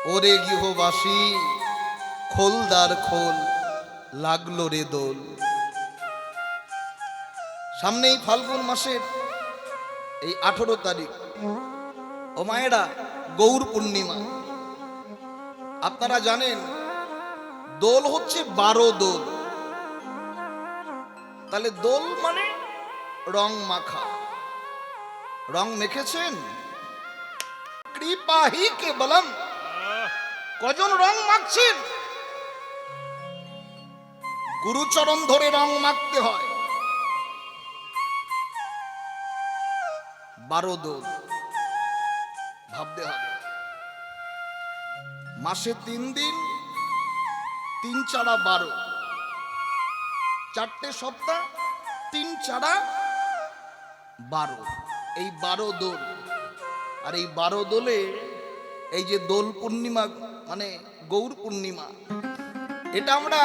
ওরে গৃহবাসী খোলদার খোল লাগলো রে দোল। সামনেই ফাল্গুন মাসের এই 18 তারিখ, ও মায়েরা, গৌর পূর্ণিমা। আপনারা জানেন দোল হচ্ছে 12 দোল। তাহলে দোল মানে রং মাখা। রং মেখেছেন? কৃপাহি কেবলম। কজন রং মাখছেন? গুরুচরণ ধরে রং মাখতে হয়। 12 দোল ভাবতে হবে। মাসে 3 দিন, 3 চারা 12, 4টে সপ্তাহ, 3 চারা 12। এই 12 দোল। আর এই 12 দোলে এই যে দোল পূর্ণিমা মানে গৌর পূর্ণিমা, এটা আমরা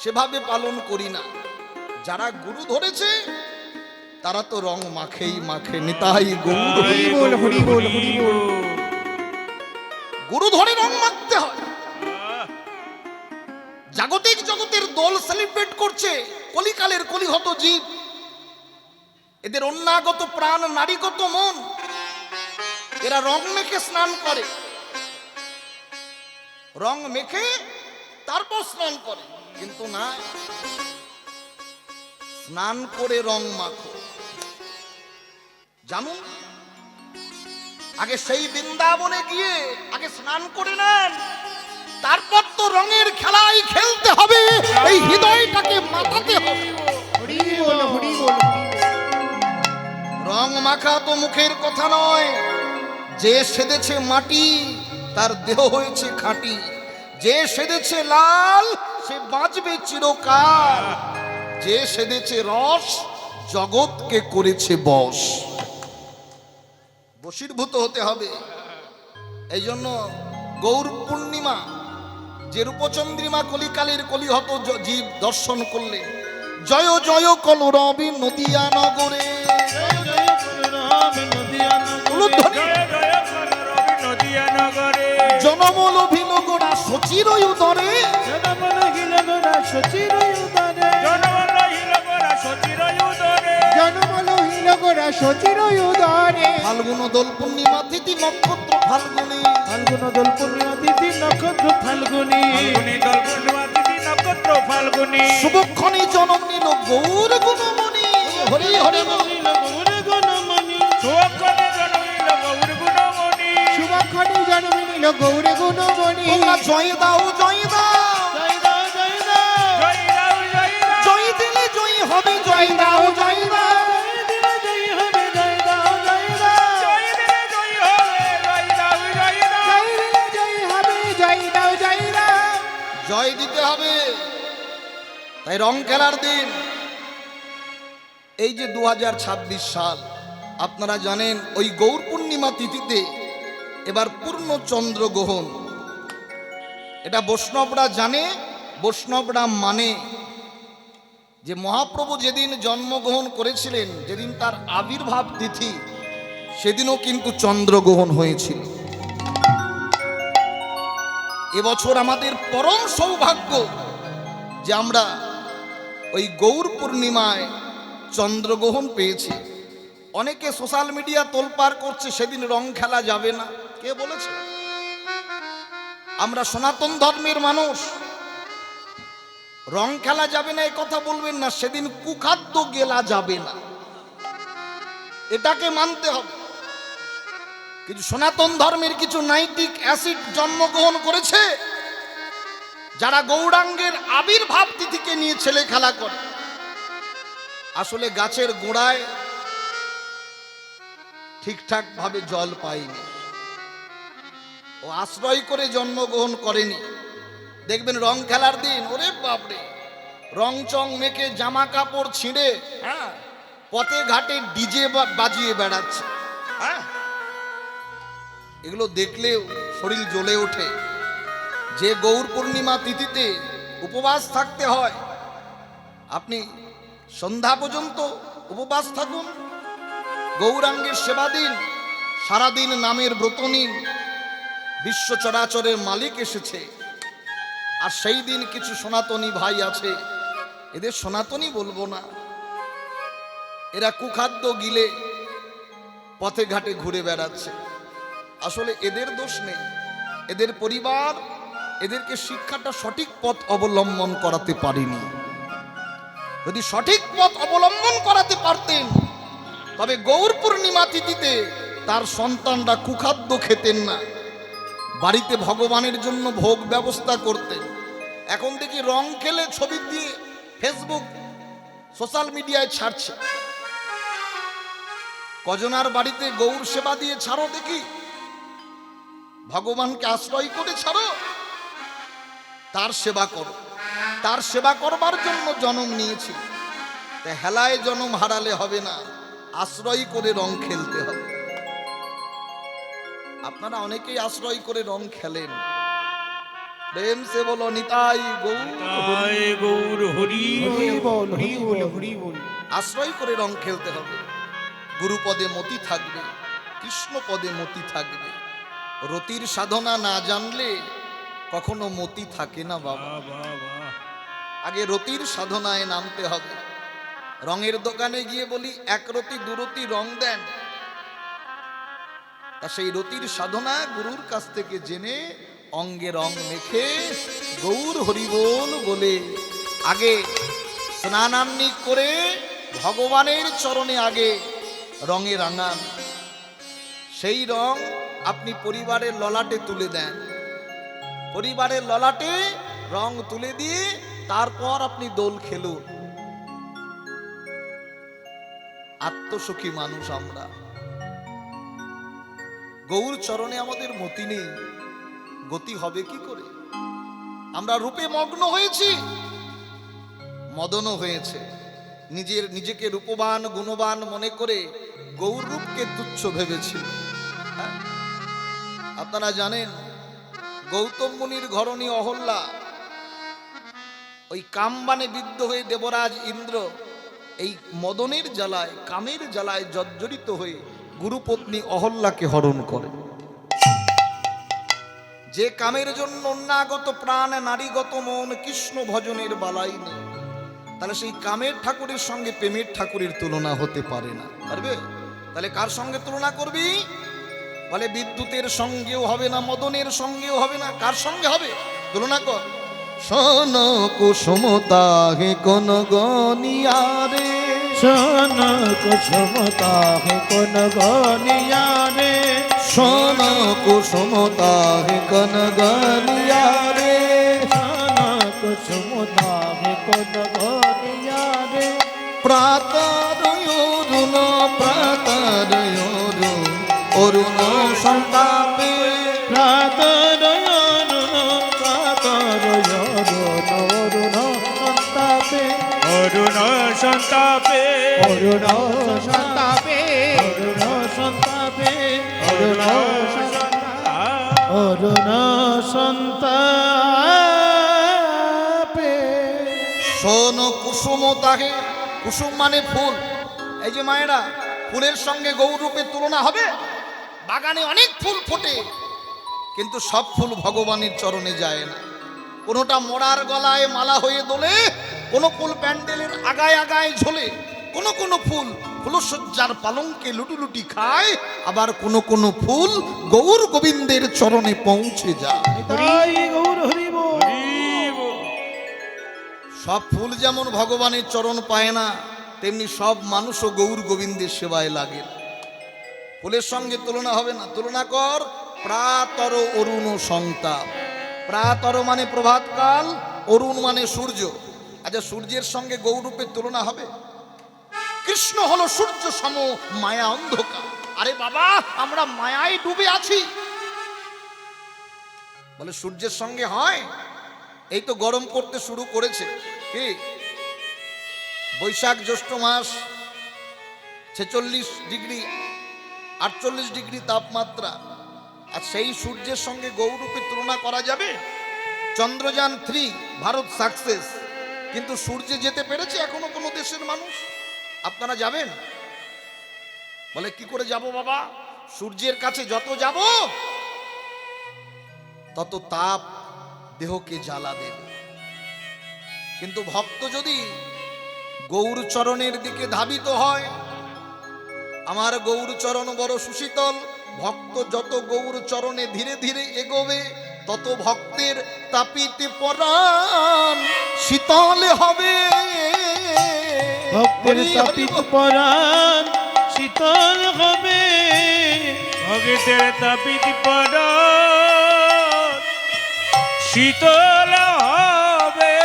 সেভাবে পালন করি না। যারা গুরু ধরেছে তারা তো রং মাখেই মাখে। নিতাই গৌর হরি বল, হরি বল, হরি বল। গুরু ধরে রং মাখতে হয়। জাগতিক জগতের দোল সেলিব্রেট করছে কলিকালের কলিহত জীব। এদের অন্যাগত প্রাণ, নারীগত মন, এরা রং মেখে স্নান করে। রং মেখে তারপর স্নান করে। কিন্তু না, স্নান করে রং মাখো। জানুন, আগে সেই বৃন্দাবনে গিয়ে আগে স্নান করে নেন, তারপর তো রঙের খেলাই খেলতে হবে। এই হৃদয়টাকে মাতাতে হবে। রং মাখা তো মুখের কথা নয়। যে সেদেছে মাটি তার দেহ হয়েছে খাঁটি। যে সেদেছে লাল সে বাঁচবে চিরকাল। যে সেদেছে রস জগৎকে করেছে বশ। বশীভূত হতে হবে। এই জন্য গৌর পূর্ণিমা যে রূপচন্দ্রিমা কলিকালের কলিহত জীব দর্শন করলে, জয় জয় কলরবি নদিয়া নগরে, জনমল ভিনগরা সচির উদরে, ফাল্গুন দোল পূর্ণিমা তিথি নক্ষত্র ফাল্গুনি, ফাল্গুন দোল পূর্ণিমা তিথি নক্ষত্র ফাল্গুনি, দোল পূর্ণিমা তিথি নক্ষত্র ফাল্গুনি, শুভক্ষণে জন্ম নিল গৌর গুণমণি। হরি হরি গৌর গুণমণি, শুভক্ষণে জন্ম নিল গৌর গুণমণি, শুভক্ষণে জন্ম নিল গৌর গুণমণি। জয় দাও জয় দাও, জয় দাও জয় দাও, জয় দাও জয় দাও, জয় দিলে জয় হবে, জয় দাও জয় দাও, জয় দিতে হবে। তাই রং খেলার দিন। এই যে 2026 সাল, আপনারা জানেন ওই গৌর পূর্ণিমা তিথিতে এবার পূর্ণ চন্দ্রগ্রহণ। এটা বৈষ্ণবরা জানে, বৈষ্ণবরা মানে। যে মহাপ্রভু যেদিন জন্মগ্রহণ করেছিলেন, যেদিন তার আবির্ভাব তিথি, সেদিনও কিন্তু চন্দ্রগ্রহণ হয়েছিল। এবছর আমাদের পরম সৌভাগ্য যে আমরা ওই গৌর পূর্ণিমায় চন্দ্রগ্রহণ পেয়েছি। অনেকে সোশ্যাল মিডিয়া তোলপাড় করছে সেদিন রং খেলা যাবে না। কে বলেছে? আমরা সনাতন ধর্মের মানুষ। রং খেলা যাবে না এই কথা বলবেন না। সেদিন কুখাদ্য গেলা যাবে না, এটাকে মানতে হবে। কিন্তু সনাতন ধর্মের কিছু নাইট্রিক অ্যাসিড জন্মগ্রহণ করেছে, যারা গৌরাঙ্গের আবির্ভাব তিথিকে নিয়ে ছেলে খেলা করে। আসলে গাছের গোড়ায় ঠিকঠাক ভাবে জল পায়নি, ও আশ্রয় করে জন্মগ্রহণ করেনি। দেখবেন রং খেলার দিন, ওরে বাপরে, রং চং মেখে জামা কাপড় ছিঁড়ে পথে ঘাটে ডিজে বাজিয়ে বেড়াচ্ছে। এগুলো দেখলেও শরীর জ্বলে ওঠে। যে গৌর পূর্ণিমা তিথিতে উপবাস থাকতে হয়, আপনি সন্ধ্যা পর্যন্ত উপবাস থাকুন, গৌরাঙ্গের সেবা দিন, সারাদিন নামের ব্রত নিন। বিশ্ব চরাচরের মালিক এসেছে। আর সেই দিন কিছু সনাতনী ভাই আছে, এদের সনাতনী বলবো না, এরা কুখাদ্য গিলে পথে ঘাটে ঘুরে বেড়াচ্ছে। আসলে এদের দোষ নেই, এদের পরিবার এদেরকে শিক্ষাটা সঠিক পথ অবলম্বন করাতে পারেনি। যদি সঠিক পথ অবলম্বন করাতে পারতেন তবে গৌর পূর্ণিমা তিথিতে তার সন্তানরা কুখাদ্য খেতেন না, বাড়িতে ভগবানের জন্য ভোগ ব্যবস্থা করতেন। এখন দেখি রং খেলে ছবি দিয়ে ফেসবুক সোশ্যাল মিডিয়ায় ছাড়ছে। কজনার বাড়িতে গৌর সেবা দিয়ে ছাড়ো দেখি, ভগবানকে আশ্রয় করে ছাড়ো, তার সেবা করো। তার সেবা করবার জন্য জন্ম নিয়েছি, তাই হেলায় জন্ম হারালে হবে না, আশ্রয় করে রং খেলতে হবে। আপনারা অনেকেই আশ্রয় করে রং খেলেন, প্রেম সে বলো নিতাই গৌর, নিতাই গৌর হরি বল, হরি বল, হরি বল। আশ্রয় করে রং খেলতে হবে। গুরুপদে মতি থাকবে, কৃষ্ণ পদে মতি থাকবে। রতির সাধনা না জানলে কখনো মতি থাকে না বাবা। বাহ, বাহ, বাহ। আগে রতির সাধনায় নামতে হবে। রঙের দোকানে গিয়ে বলি এক রতি দুরতি রং দেন, তা সেই রতির সাধনা গুরুর কাছ থেকে জেনে অঙ্গে রং মেখে গৌর হরিবোল বলে আগে স্নানান্নি করে ভগবানের চরণে আগে রঙে রাঙান। সেই রং আপনি পরিবারের ললাটে তুলে দেন, পরিবারের ললাটে রং তুলে দিয়ে তারপর আপনি দোল খেলুন। আত্মসখী মানুষ আমরা, গৌর চরণে আমাদের মতি নেই, গতি হবে কি করে? আমরা রূপে মগ্ন হয়েছি, মদনও হয়েছে। নিজেকে রূপবান গুণবান মনে করে গৌর রূপকে তুচ্ছ ভেবেছিল। হ্যাঁ? আপনারা জানেন গৌতম মুনির ঘরণী অহল্যা ওই কামবানে বিদ্ধ হয়ে দেবরাজ ইন্দ্র এই মদনের জ্বালায় কামের জ্বালায় জর্জরিত হয়ে গুরুপত্নী অহল্যাকে হরণ করে। যে কামের জন্য অন্যাগত প্রাণ নারীগত মন কৃষ্ণ ভজনের বালাই নেই, তাহলে সেই কামের ঠাকুরের সঙ্গে প্রেমের ঠাকুরের তুলনা হতে পারে না। পারবে? তাহলে কার সঙ্গে তুলনা করবি? বলে বিদ্যুতের সঙ্গেও হবে না, মদনের সঙ্গেও হবে না, কার সঙ্গে হবে? তুলনা কর। শোন কুসুমতা হে কোন গনিয়ারে, শোন কুসুমতা হে কোন গনিয়ারে, শোন কুসুমতা হে কোন গনিয়ারে, শোন কুসুমতা হে কোন গনিয়ারে। প্রাতরয়োরুণ প্রাতরয়োরুণ অরুণ সন্তাপে, প্রাতরয়ন প্রাতরয়ন অরুণ সন্তাপে, অরুণ সন্তাপে, অরুণ সন্তাপে, অরুণ সন্তাপে, অরুণ অরুণ সন্তাপে। শোন কুসুমতা হে, কুসুম মানে ফুল। এই যে মায়েরা, ফুলের সঙ্গে গৌরূপের তুলনা হবে? বাগানে অনেক ফুল ফোটে, কিন্তু সব ফুল ভগবানের চরণে যায় না। কোনোটা মোড়ার গলায় মালা হয়ে দোলে, কোনো ফুল প্যান্ডেলের আগায় আগায় ঝোলে, কোনো কোনো ফুল ফুলসজ্জার পালঙ্কে লুটুলুটি খায়, আবার কোনো কোনো ফুল গৌর গোবিন্দের চরণে পৌঁছে যায়। তাই গৌর হরি বল। সব ফুল যেমন ভগবানের চরণ পায় না, তেমনি সব মানুষও গৌর গোবিন্দের সেবায় লাগে। ফুলের সঙ্গে তুলনা হবে না। তুলনা কর প্রাতর অরুণ সন্তাপ। প্রাতর মানে প্রভাতকাল, অরুণ মানে সূর্য। আচ্ছা, সূর্যের সঙ্গে গৌরূপের তুলনা হবে? কৃষ্ণ হলো সূর্য সম, মায়া অন্ধকার। আরে বাবা, আমরা মায়ায় ডুবে আছি। বলে সূর্যের সঙ্গে হয়? এই তো গরম করতে শুরু করেছে। কি বৈশাখ জ্যৈষ্ঠ মাস, 46 ডিগ্রি 48 ডিগ্রি তাপমাত্রা, আর সেই সূর্যের সঙ্গে গৌরূপের তুলনা করা যাবে? চন্দ্রযান 3 ভারত সাকসেস, কিন্তু সূর্যে যেতে পেরেছে এখনো কোনো দেশের মানুষ? আপনারা যাবেন? বলে কি করে যাব বাবা? সূর্যের কাছে যত যাব তত তাপ দেহকে জ্বালা দেবে। কিন্তু ভক্ত যদি গৌর চরণের দিকে ধাবিত হয়, আমার গৌর চরণ বড় সুশীতল, ভক্ত যত গৌর চরণে ধীরে ধীরে এগোবে তত ভক্তের তাপিতে পরাণ শীতল হবে। ভক্তের তাপিত পরাণ শীতল হবে, ভক্তের তাপিত পরাণ শীতল হবে।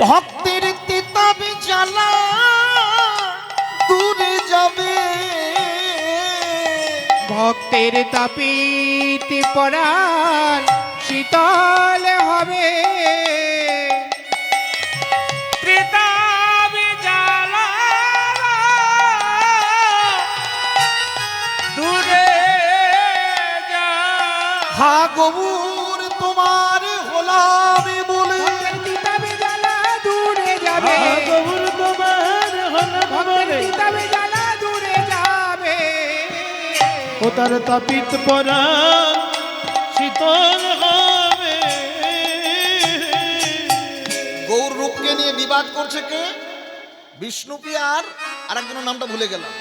ভক্তের তিতাবে জ্বালা দূরে যাবে, ভক্তের তাপিত পরাণ শীতল হবে। ত্রিতাপে জ্বালা দূরে যা। হা গৌর তোমার হলামে বলে, তিতাবে জ্বালা দূরে যাবে, গৌর তোমার হলাম বলে তিতাবে জ্বালা দূরে যাবে। ও তার তাপিত পরাণ শীতল হবে। গৌর রূপকে নিয়ে বিবাদ করছে কে? বিষ্ণুপ্রিয়া আর আরেকজনের নামটা ভুলে গেলাম।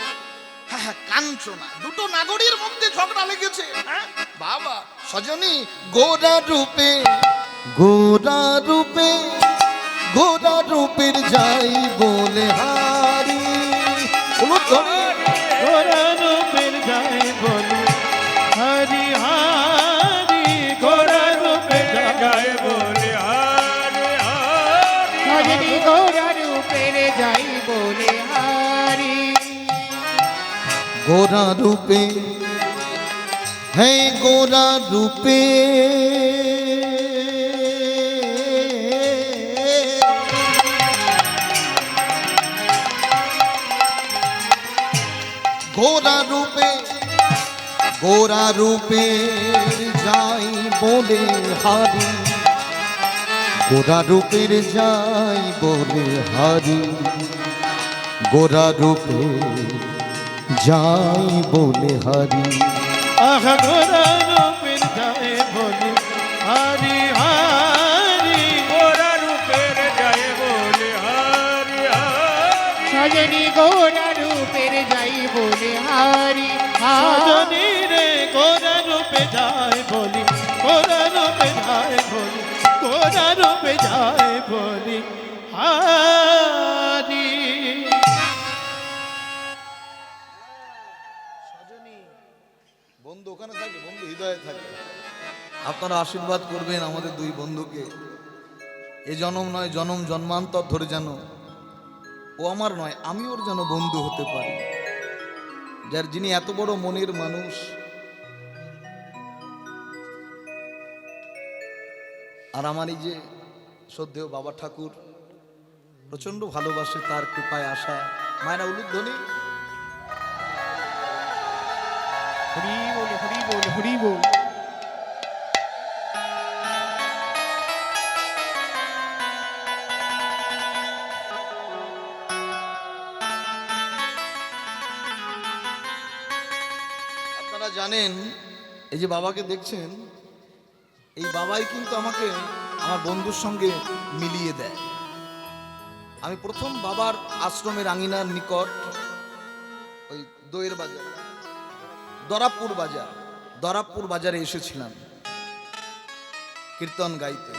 হ্যাঁ হ্যাঁ, কাঞ্চনা। দুটো নাগরীর মধ্যে ঝগড়া লেগেছে। হ্যাঁ বাবা সজনী, গোরা রূপে গোরা রূপে গোরা রূপের যাই বলে হারি। গোরা রূপের যাই বলে হরি হরি, গোরা রূপের যাই বলে হরি হরি, গোরা রূপের যাই বলে হরি। গোরা রূপে হে গোরা রূপে গোরা রূপে গোরা রূপে যাই বলে হারি, গোরা রূপের যাই বলে হারি, গোরা রূপে যাই বলে হারি। আহ গোরা রূপের যাই বলে হরি হরি, গোরা রূপের যাই বলে হরি হরি। সজনী গোরা রূপের যাই বলে হরি সজনী রে, গোরা রূপে যাই বলি, গোরা রূপে যাই বলি, গোরা রূপে যাই বলি হরি। বন্ধু ওখানে থাকে, বন্ধু হৃদয়ে থাকে। আপনারা আশীর্বাদ করবেন আমাদের দুই বন্ধুকে। এ জনম নয়, জনম জন্মান্তর ধরে যেন ও আমার নয়, আমি ওর যেন বন্ধু হতে পারি। যার যিনি এত বড় মনের মানুষ, আর আমার এই যে শ্রদ্ধেয় বাবা ঠাকুর প্রচন্ড ভালোবাসে, তার কৃপায় আসা। মায়েরা উলুধ্বনি। হরি বল হরি বল হরি বল। আপনারা জানেন এই যে বাবাকে দেখছেন, এই বাবাই কিন্তু আমাকে আমার বন্ধুর সঙ্গে মিলিয়ে দেয়। আমি প্রথম বাবার আশ্রমের আঙিনার নিকট ওই দইয়ের বাজার, দরাবপুর বাজারে এসেছিলাম কীর্তন গাইতে।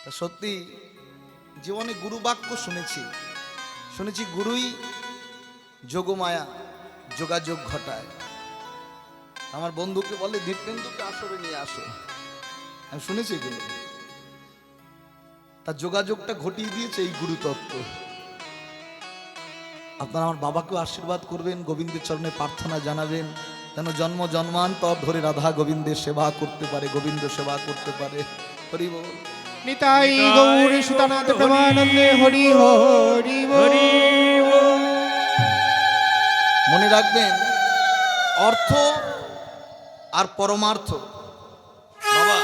তা সত্যি জীবনে গুরু বাক্য শুনেছি গুরুই যোগমায়া যোগাযোগ ঘটায়। আমার বন্ধুকে বলে দীপেন্দুকে আসরে নিয়ে আসো, আমি শুনেছি এগুলো। তার যোগাযোগটা ঘটিয়ে দিয়েছে এই গুরুতত্ত্ব। আপনারা আমার বাবাকেও আশীর্বাদ করবেন, গোবিন্দের চরণে প্রার্থনা জানাবেন যেন জন্ম জন্মান্তর ধরে রাধা গোবিন্দের সেবা করতে পারে, গোবিন্দ সেবা করতে পারে। হরি বল। নিতাই গৌর সুতনাথ প্রেমানন্দে হরি হরি হরি। মনে রাখবেন, অর্থ আর পরমার্থ। বাবা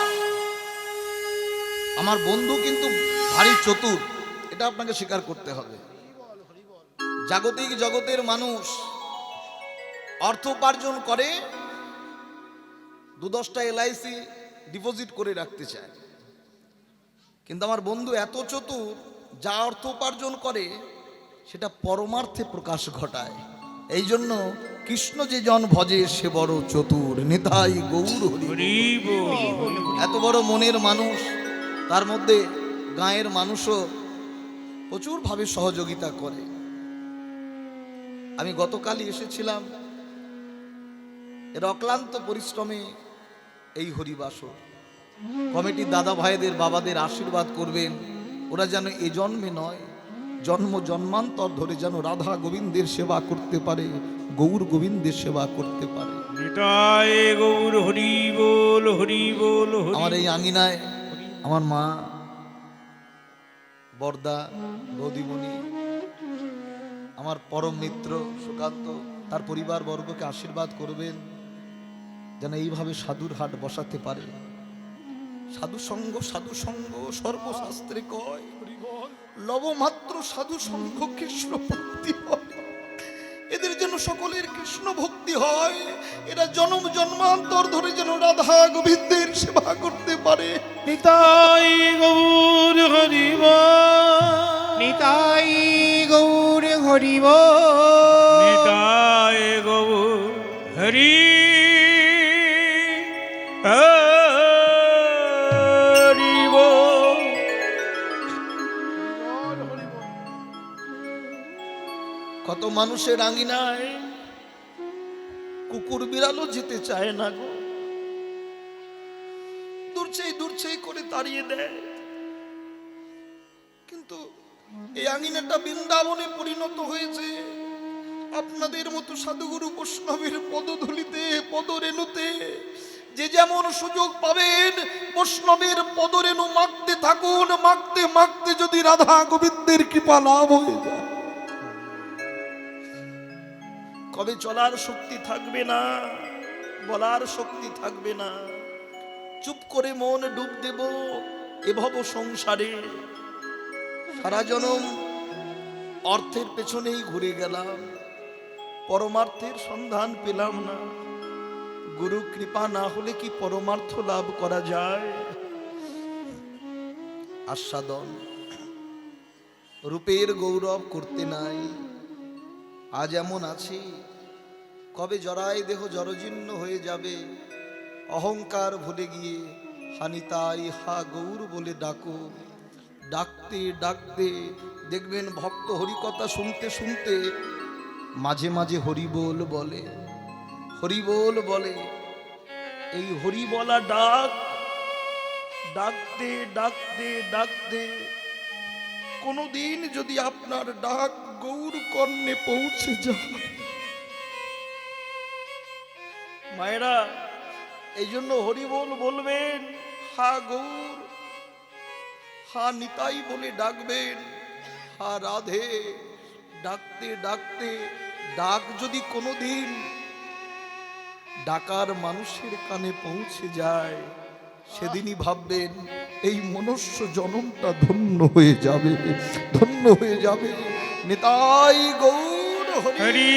আমার বন্ধু কিন্তু ভারী চতুর, এটা আপনাকে স্বীকার করতে হবে। জাগতিক জগতের মানুষ অর্থ উপার্জন করে 2-10টা LIC ডিপোজিট করে রাখতে চায়, কিন্তু আমার বন্ধু এত চতুর, যা অর্থ উপার্জন করে সেটা পরমার্থে প্রকাশ ঘটায়। এই জন্য কৃষ্ণ যে জন ভজে সে বড় চতুর, নিতাই গৌর হরি। হরি বল। এত বড় মনের মানুষ, তার মধ্যে গাঁয়ের মানুষও প্রচুরভাবে সহযোগিতা করে। আমি গতকালই এসেছিলাম, এর অক্লান্ত পরিশ্রমে এই হরিবাসর কমিটির দাদা ভাইদের বাবাদের আশীর্বাদ করবেন, ওরা যেন এ জন্মে নয় জন্ম জন্মান্তর ধরে যেন রাধা গোবিন্দের সেবা করতে পারে, গৌর গোবিন্দের সেবা করতে পারে। নিতাই গৌর হরি বল, হরি বল, হরি। আমার এই আঙিনায় আমার মা, বর্দা, বৌদিমণি, আমার পরম মিত্র সুকান্ত, তার পরিবার বর্গকে আশীর্বাদ করবেন যেন এইভাবে সাধুর হাট বসাতে পারে। সাধু সঙ্গ সর্বশাস্ত্রে কয়, লবমাত্র সাধু সঙ্গ কৃষ্ণ ভক্তি হয়। এদের যেন সকলের কৃষ্ণ ভক্তি হয়, এরা জন্ম জন্মান্তর ধরে যেন রাধা গোবিন্দের সেবা করতে পারে। নিতাই গৌর হরি বল, নিতাই গৌর হরি বল। নিতাই গৌর হরি হরি বল। কত মানুষের আঙিনায় কুকুর বিড়ালও যেতে চায় না গো, দূরছেই করে তাড়িয়ে দেয়। কিন্তু এই আঙিনাটা বৃন্দাবনে পরিণত হয়েছে আপনাদের মতো সাধুগুরু বৈষ্ণবের পদধূলিতে, পদরেণুতে। যে যেমন সুযোগ পাবেন বৈষ্ণবের পদরেণু মাখতে থাকুন, মাখতে মাখতে যদি রাধা গোবিন্দের কৃপা লাভ হয়ে যায়, কবে চলার শক্তি থাকবে না, বলার শক্তি থাকবে না, চুপ করে মন ডুব দেব এভব সংসারে। সারা জনম অর্থের পেছনেই ঘুরে গেলাম, পরমার্থের সন্ধান পেলাম না। গুরু কৃপা না হলে কি পরমার্থ লাভ করা যায়? আস্বাদন রূপের গৌরব করতে নাই, আজ এমন আছি, কবে জরায় দেহ জরজীর্ণ হয়ে যাবে। অহংকার ভুলে গিয়ে হানিতাই হা গৌর বলে ডাকো। ডাকতে ডাকতে দেখবেন ভক্ত হরিকথা শুনতে শুনতে মাঝে মাঝে হরিবোল বলে, হরিবোল বলে। এই হরি বলা ডাক, ডাকতে ডাকতে ডাকতে কোনদিন যদি আপনার ডাক গৌর কর্ণে পৌঁছে যায়, মায়েরা এই জন্য হরিবোল বলবেন, হা গৌর, হা নিতাই বলে ডাকবেন, হা রাধে। ডাকতে ডাকতে ডাক যদি কোনোদিন ডাকার মানুষের কানে পৌঁছে যায়, সেদিনই ভাববেন এই মনুষ্য জনমটা ধন্য হয়ে যাবে, ধন্য হয়ে যাবে। নিতাই গৌর হরি হরি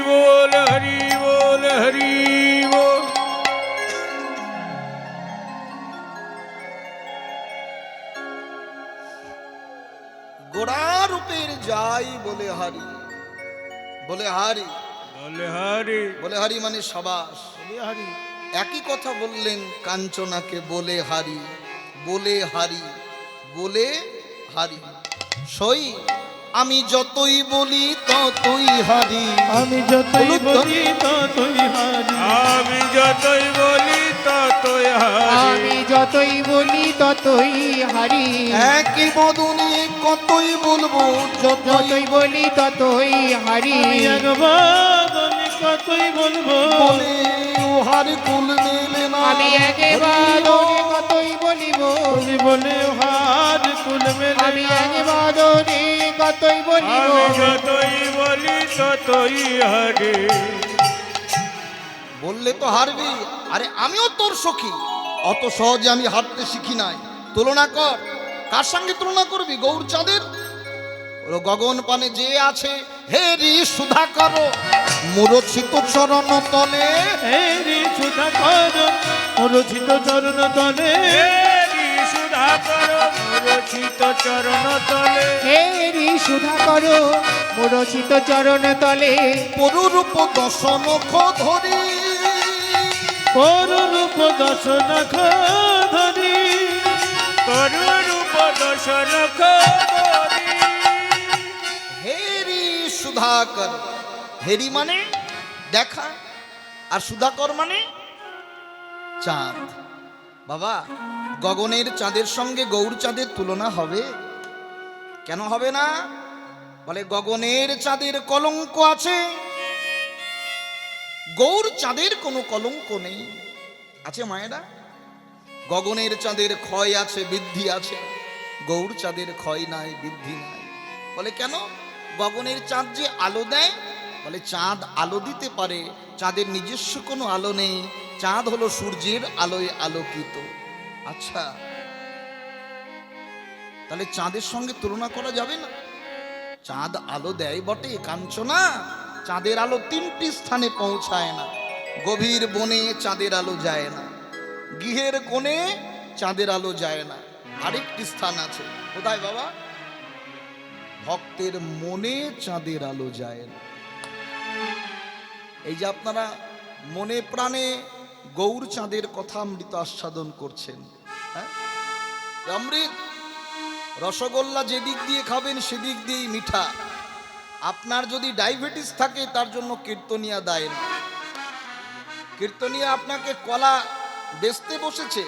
বল, হরি বল, হরি বল। গোড়া রূপের যাই বলে হারি, বলে হারি, বলে হরি, বলে হারি মানে সাবাস। বলে হরি। একই কথা বললেন কাঞ্চনাকে, বলে হারি, বলে হারি, বলে হারি। সই আমি যতই বলি ততই হারি, আমি যতই বলি ততই হারি, আমি যতই বলি ততই হারি, আমি যতই বলি ততই হারি। একই বদনে কতই বলবো, যতই যতই বলি ততই হারি। আমি একবার আমি কতই বলবো, বলে উহার কুল মেলে না। আমি একবার কতই বলিব, বলি বলে হার কুল মেলে আমি না। একবার কতই বলিব। আমি যতই বলি ততই হারি। বললে তো হারবি, আরে আমিও তোর সখী, অত সহজে আমি হারতে শিখি নাই। তুলনা কর, কার সঙ্গে তুলনা করবি? গৌর চাঁদের। গগন পানে যে আছে হে রি সুধা করো, মুরছিত চরণ তলে হেরি সুধাকর মুরছিত চরণ তলে হেরি সুধাকর মুরছিত চরণ তলে হেরি সুধা করো মুরছিত চরণ তলে পরুরূপ দশনখ ধরি পররূপ দর্শন ধরি পররূপ দর্শন ধরি হেরি সুধাকর। হেরি মানে দেখা, আর সুধাকর মানে চাঁদ। বাবা, গগনের চাঁদের সঙ্গে গৌর চাঁদের তুলনা হবে? কেন হবে না? বলে গগনের চাঁদের কলঙ্ক আছে, গৌর চাঁদের কোনো কলঙ্ক নেই। আছে মায়েরা? গগনের চাঁদের ক্ষয় আছে, বৃদ্ধি আছে, গৌর চাঁদের ক্ষয় নাই, বৃদ্ধি নাই। বলে কেন? গগনের চাঁদ যে আলো দেয়, বলে চাঁদ আলো দিতে পারে, চাঁদের নিজস্ব কোনো আলো নেই, চাঁদ হলো সূর্যের আলোয় আলোকিত। আচ্ছা, তাহলে চাঁদের সঙ্গে তুলনা করা যাবে না? চাঁদ আলো দেয় বটে, কাঞ্চনা, চাঁদের আলো তিনটি স্থানে পৌঁছায় না। গভীর বনে চাঁদের আলো যায় না, গৃহের কোণে চাঁদের আলো যায় না, আরেকটি স্থান আছে। কোথায় বাবা? ভক্তের মনে চাঁদের আলো যায় না। এই যে আপনারা মনে প্রাণে গৌর চাঁদের কথা অমৃত আস্বাদন করছেন, হ্যাঁ, অমৃত রসগোল্লা যেদিক দিয়ে খাবেন সেদিক দিয়েই মিঠা। আপনার যদি ডায়াবেটিস থাকে তার জন্য কীর্তনিয়া দায় না। কীর্তনিয়া আপনাকে কলা বেচতে বসেছে,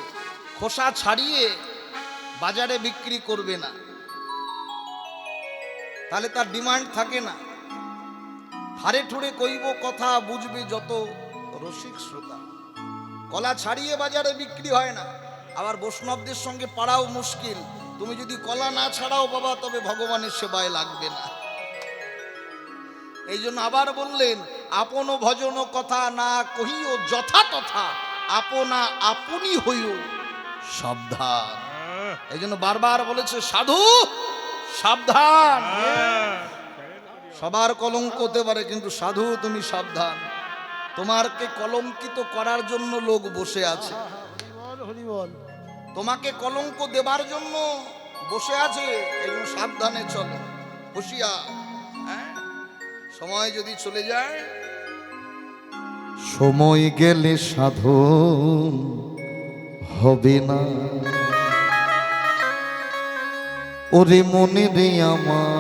খোসা ছাড়িয়ে বাজারে বিক্রি করবে না, তাহলে তার ডিমান্ড থাকে না। হারে ঠুরে কইব কথা বুঝবে যত রসিক শ্রোতা। কলা ছাড়িয়ে বাজারে বিক্রি হয় না। আবার বৈষ্ণবদের সঙ্গে পাড়াও মুশকিল। তুমি যদি কলা না ছাড়াও বাবা, তবে ভগবানের সেবায় লাগবে না। এই জন্য আবার বললেন, আপন ভজন কথা না কহিও যথা তথা, আপনা আপনি হইও সাবধান। এই জন্য বারবার বলেছে, সাধু সাবধান। সবার কলঙ্ক হতে পারে, কিন্তু সাধু তুমি সাবধান। তোমাকে কলঙ্কিত করার জন্য লোক বসে আছে, তোমাকে কলঙ্ক দেবার জন্য বসে আছে। এই জন্য সাবধানে চলো, হুঁশিয়ার। হ্যাঁ, সময় যদি চলে যায়, সময় গেলে সাধন হবে না। ওরে মনে রে আমার,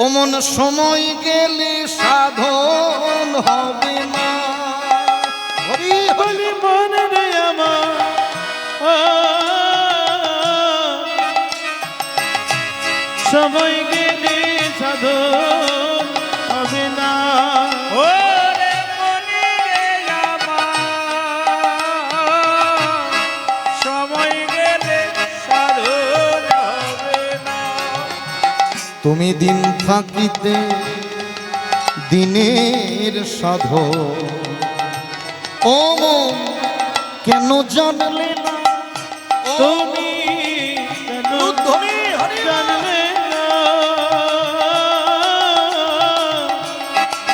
অমন সময় গেলে সাধন হবে না। হরি হরি মনে রে আমার, সময় গেলে সাধন হবে না। ওরে মনে রে আমার, সময় গেলে সাধন হবে না। তুমি দিন থাকিতে দিনের সাধন, ও মন কেন জানলে না? তুমি কেন জানলে না?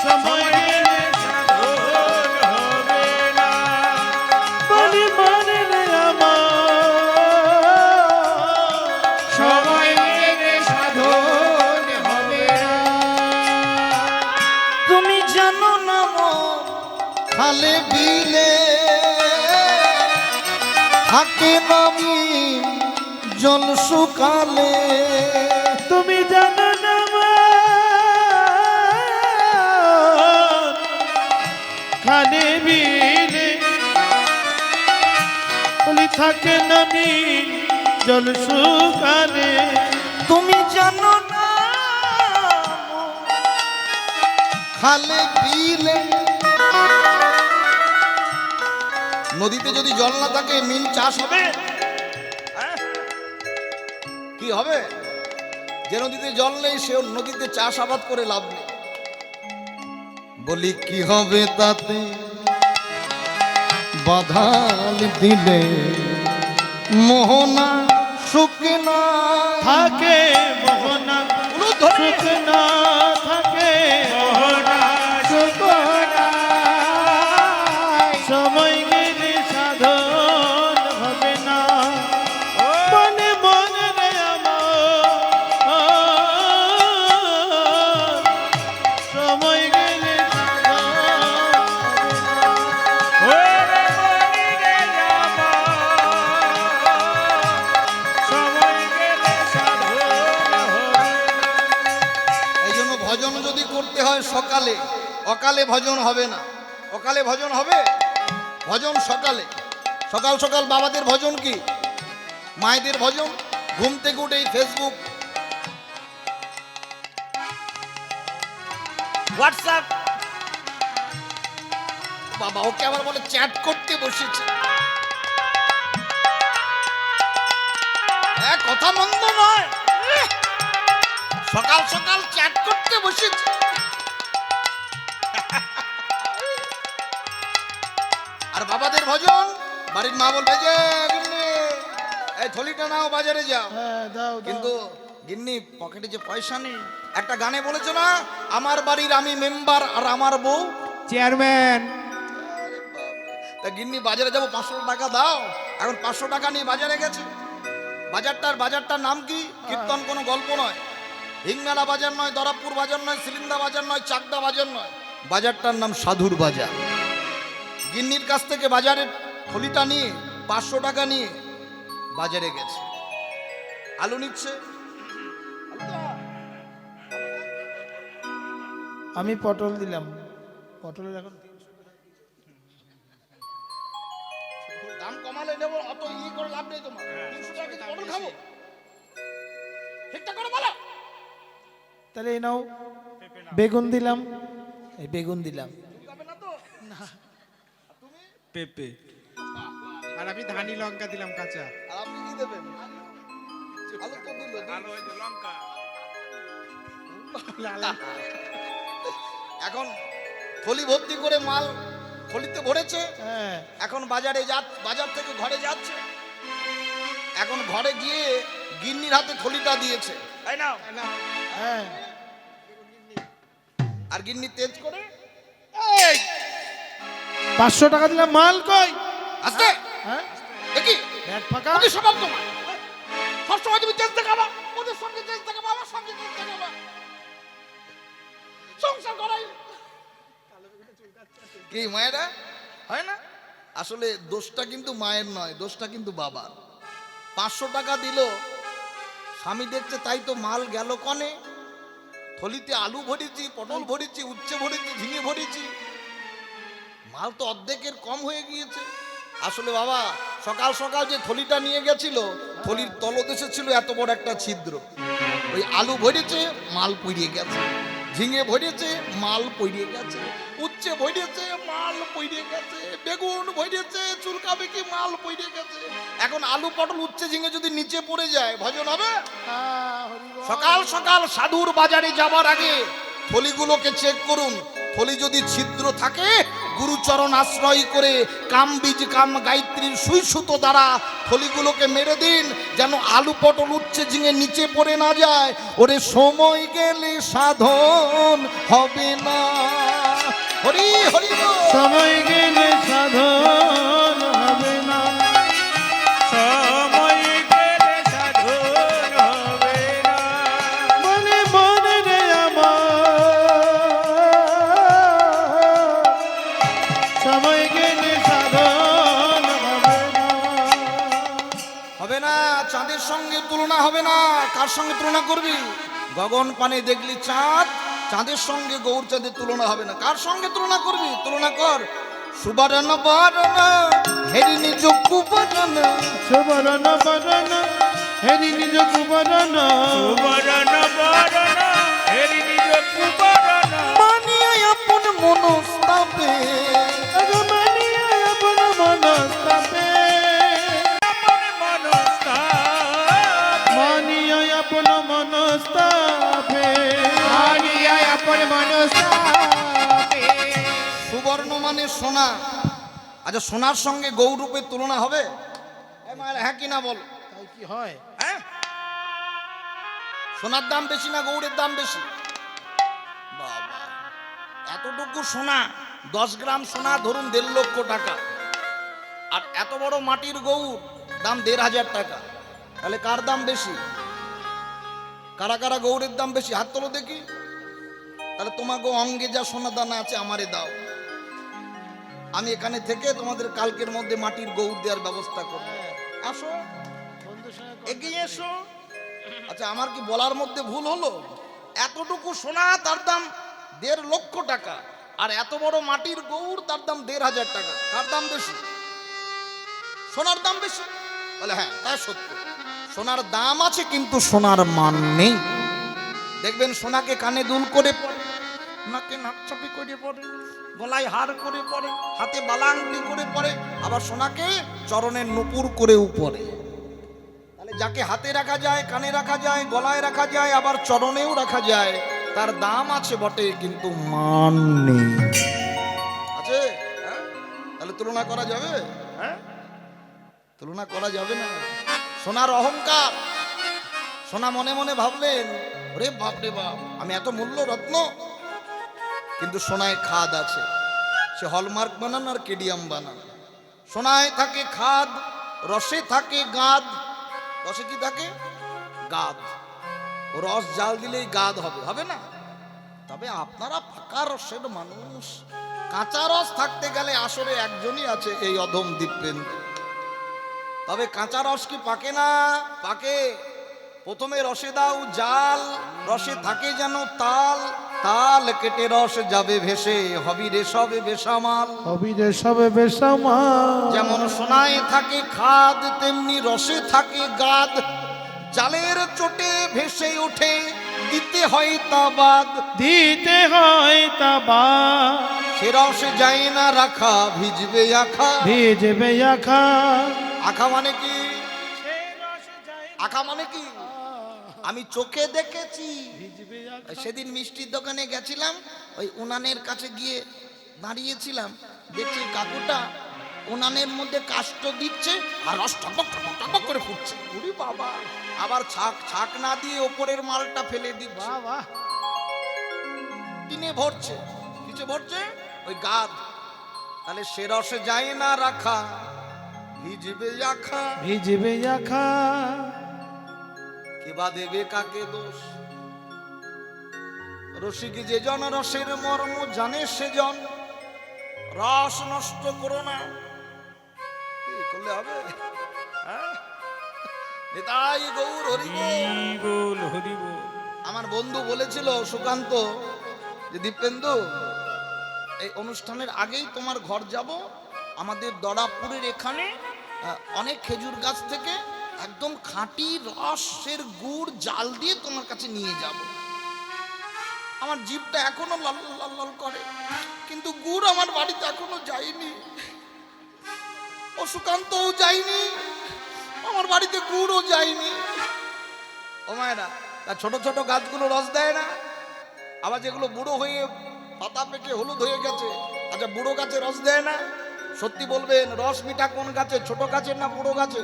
সময় গেলে সাধন হবে না। বলি মনে রে আমার, সময় গেলে সাধন হবে না। তুমি জানো না মন, খালে বিলে থাকে নামি জল শুকালে। তুমি জানো না আমার, খালে বিলে বলি থাকে নামি জল শুকালে। তুমি জানো না খালে বিলে, নদীতে যদি জল না থাকে মিন চাষ হবে? হ্যাঁ? কি হবে? যে নদীতে জল নেই সে নদীতে চাষাবাদ করে লাভ নেই। বলি কি হবে তাতে বাধাল দিলে, মোহনা শুকনা থাকে মোহনা সুখ না থাকে হয় সকালে, অকালে ভজন হবে না। অকালে ভজন হবে, ভজন সকালে। সকাল সকাল বাবাদের ভজন কি, মায়েদের ভজন। ঘুম থেকে উঠেই ফেসবুক, হোয়াটসঅ্যাপ, বাবা ওকে আবার বলে চ্যাট করতে বসেছে। কথা মন্দ নয়, সকাল সকাল চ্যাট করতে বসেছে। আর বাবাদের ভজন, বাড়ির মা বলবে যে গিন্নি এই থলিটা নাও, বাজারে যাও। কিন্তু গিন্নি পকেটে যে পয়সা নেই। একটা গানে বলেছে না, আমার বাড়ির আমি মেম্বার আর আমার বউ চেয়ারম্যান। তা গিন্নি বাজারে যাবো, 500 টাকা দাও। এখন 500 টাকা নিয়ে বাজারে গেছে। বাজারটার নাম কি? কীর্তন, কোনো গল্প নয়। হিংমেলা বাজার নয়, দরাবপুর বাজার নয়, সিলিন্দা বাজার নয়, চাকদা বাজার নয়। বাজারটার নাম সাধুর বাজার। গিন্নির কাছ থেকে বাজারের থলিটা নিয়ে 500 টাকা নিয়ে বাজারে গেছে। আলু নিচ্ছে। আমি পটল দিলাম, পটলের এখন দাম কমালে নেবো, অত করে লাভ নেই তোমার। 300 টাকা কেজি পটল খাবো, ঠিকঠাক করে বলো। তাহলে এই নাও, বেগুন দিলাম, এই বেগুন দিলাম। পেঁপে। আর আমি ধানি লঙ্কা দিলাম কাঁচা। আর আপনি কি দেবেন? আলু তো দিল, লঙ্কা। এখন থলি ভর্তি করে মাল থলিতে ভরেছে। হ্যাঁ, এখন বাজার থেকে ঘরে যাচ্ছে। এখন ঘরে গিয়ে গিন্নির হাতে থলিটা দিয়েছে, তাই না? হ্যাঁ। আর গিন্নি তেজ করে 500 টাকা দিলাম, মাল কই? আসতে হ্যাঁ, দেখি ব্যাগ ফাঁকা। ওদের স্বভাব তোমার, সবসময় তুমি তেজ দেখাবা, ওদের সঙ্গে তেজ দেখাবা, আমার সঙ্গে তেজ দেখাবা, সংসার করাই কি মায়েরা হয় না? আসলে দোষটা কিন্তু মায়ের নয়, দোষটা কিন্তু বাবার। 500 টাকা দিল, স্বামী দেখছে তাই তো মাল গেল কনে। থলিতে আলু ভরেছি, পটল ভরেছি, উচ্ছে ভরেছি, ঝিঙে ভরেছি, মাল তো অর্ধেকের কম হয়ে গিয়েছে। আসলে বাবা সকাল সকাল যে থলিটা নিয়ে গেছিল, থলির তলদেশে ছিল এত বড় একটা ছিদ্র। ওই আলু ভরেছে, মাল পড়িয়ে গেছে, ঝিঙে ভরেছে, মাল পড়িয়ে গেছে, উচ্ছে ভরেছে, মাল পড়িয়ে গেছে, বেগুন ভরেছে, চুলকাবে কি, মাল পড়িয়ে গেছে। এখন আলু পটল উচ্ছে ঝিঙে যদি নিচে পড়ে যায়, ভজন হবে? সকাল সকাল সাধুর বাজারে যাবার আগে থলিগুলোকে চেক করুন। থলি যদি ছিদ্র থাকে, গুরুচরণ আশ্রয় করে কাম বীজ কাম গায়ত্রীর সুই সুতো দ্বারা থলিগুলোকে মেরে দিন, যেন আলু পটল উচ্ছে ঝিঙে নিচে পড়ে না যায়। ওরে সময় গেলে সাধন হবে না। হরি হরি বল। সময় গেলে সাধন হবে না, সময় গেলে সাধন হবে না। মনে মনে রে আমার, সময় গেলে সাধন হবে না। হবে না, চাঁদের সঙ্গে তুলনা হবে না। কার সঙ্গে তুলনা করবি? গগন পানে দেখলি চাঁদ, চাঁদের সঙ্গে গৌর চাঁদের তুলনা হবে না। কার সঙ্গে তুলনা করবি? তুলনা কর সুবরণ বরণ হেরি নিজ কুবরণ, সুবরণ বরণ হেরি নিজ কুবরণ, সুবরণ বরণ হেরি নিজ কুবরণ। মানিয়া আপন মনস্তাপে, মানিয়া আপন মনস্তাপে, আপন মনস্তাপ। মানিয়া আপন মনস্তাপে, মানিয়া আপন মনস্তাপে। সুবর্ণ মানে সোনা। আচ্ছা সোনার সঙ্গে গৌরূপের তুলনা হবে? হ্যাঁ কি না বল? তাই কি হয়? হ্যাঁ, সোনার দাম বেশি না গৌরের দাম বেশি? বাবা এতটুকু সোনা, 10 গ্রাম সোনা ধরুন 1.5 লক্ষ টাকা, আর এত বড় মাটির গৌর দাম 1.5 টাকা। তাহলে কার দাম বেশি? কারা কারা গৌরের দাম বেশি? হাত তোলো দেখি। তাহলে তোমাকে অঙ্গে যা সোনা দানা আছে আমারে দাও, আমি এখানে থেকে তোমাদের কালকের মধ্যে মাটির গৌর দেওয়ার ব্যবস্থা করব। আসো, বন্ধুর সঙ্গে এগিয়ে এসো। আচ্ছা আমার কি বলার মধ্যে ভুল হলো? এতটুকু সোনা তার দাম 1.5 লক্ষ টাকা। আর এত বড় মাটির গৌর, তার দাম 1.5 টাকা। কার দাম বেশি? সোনার দাম বেশি? বলে হ্যাঁ, তা সত্য। সোনার দাম আছে কিন্তু সোনার মান নেই। দেখবেন সোনাকে কানে দুল করে পরে, নাকে নাকচাপি করে পরে, গলায় হার করে পরে, হাতে বালাংটি করে পরে, আবার সোনাকে চরণের নুপুর করেও পরে। তাহলে যাকে হাতে রাখা যায়, কানে রাখা যায়, গলায় রাখা যায়, আবার চরণেও রাখা যায়, তার দাম আছে বটে কিন্তু মান নেই। আছে? হ্যাঁ? তাহলে তুলনা করা যাবে? হ্যাঁ, তুলনা করা যাবে না। সোনার অহংকার। সোনা মনে মনে ভাবলেন, রে বাপ রে বাপ, আমি এত মূল্য রত্ন, কিন্তু সোনায় খাদ আছে। সে হলমার্ক বানান আর কেডিয়াম বানান, সোনায় থাকে খাদ, রসে থাকে গাদ। রসে কি থাকে? গাদ। রস জাল দিলেই গাদ হবে, হবে না? তবে আপনারা পাকা রসের মানুষ। কাঁচা রস থাকতে গেলে আসলে একজনই আছে, এই অধম দিব্যেন্দু। তবে কাঁচা রস কি পাকে না? পাকে। প্রথমে রসে দাও জাল, রসে থাকে যেন তাল, তাল কেটে রস যাবে ভেসে, হবি রে সবে বেসামাল। হবিরে সবে বেসামাল। যেমন সোনায় থাকে খাদ, তেমনি রসে থাকে গাদ। জালের চোটে ভেসে ওঠে, দিতে হয় তা বাদ। দিতে হয় তা বাদ। সে রস যায় না রাখা, ভিজবে আখা। ভিজবে আখা। আখা মানে কি? আখা মানে কি? আমি চোখে দেখেছি। সেদিন মিষ্টির দোকানে গেছিলাম, ওই উনানের কাছে গিয়ে দাঁড়িয়েছিলাম, দেখছি কাকুটা উনানের মধ্যে কাষ্ট দিচ্ছে আর রস টপক টপক টপক করে ফুটছে। ওরে বাবা! আবার ছাক না দিয়ে ওপরের মালটা ফেলে দিচ্ছে। বাবা! টিনে ভরছে। কিসে ভরছে? ওই গাদ। তাহলে সে রসে যায় না রাখা, ভিজবে আখা। ভিজবে আখা। কেবা দেবে কাকে দোষ? রসিক যে জন রসের মর্ম জানে সেজন। রস নষ্ট করো না। কি করলে হবে? হ্যাঁ? নিতাই গৌর হরি বল, হরি বল। আমার বন্ধু বলেছিল সুকান্ত, যে দীপেন্দু, এই অনুষ্ঠানের আগেই তোমার ঘর যাব, আমাদের দড়াপুরের এখানে অনেক খেজুর গাছ থেকে একদম খাঁটি রসের গুড় জাল দিয়ে তোমার কাছে নিয়ে যাব। আমার জিভটা এখনো লাল লাল লাল করে, কিন্তু গুড় আমার বাড়িতে এখনো যায়নি। ও সুকান্তও যায়নি, আমার বাড়িতে গুড়ও যায়নি। ও মায়েরা, তা ছোট ছোট গাছগুলো রস দেয় না? আবার যেগুলো বুড়ো হয়ে পাতা পেকে হলুদ হয়ে গেছে, আচ্ছা বুড়ো গাছে রস দেয় না? সত্যি বলবেন, রস মিঠা কোন গাছে, ছোট গাছের না বুড়ো গাছে?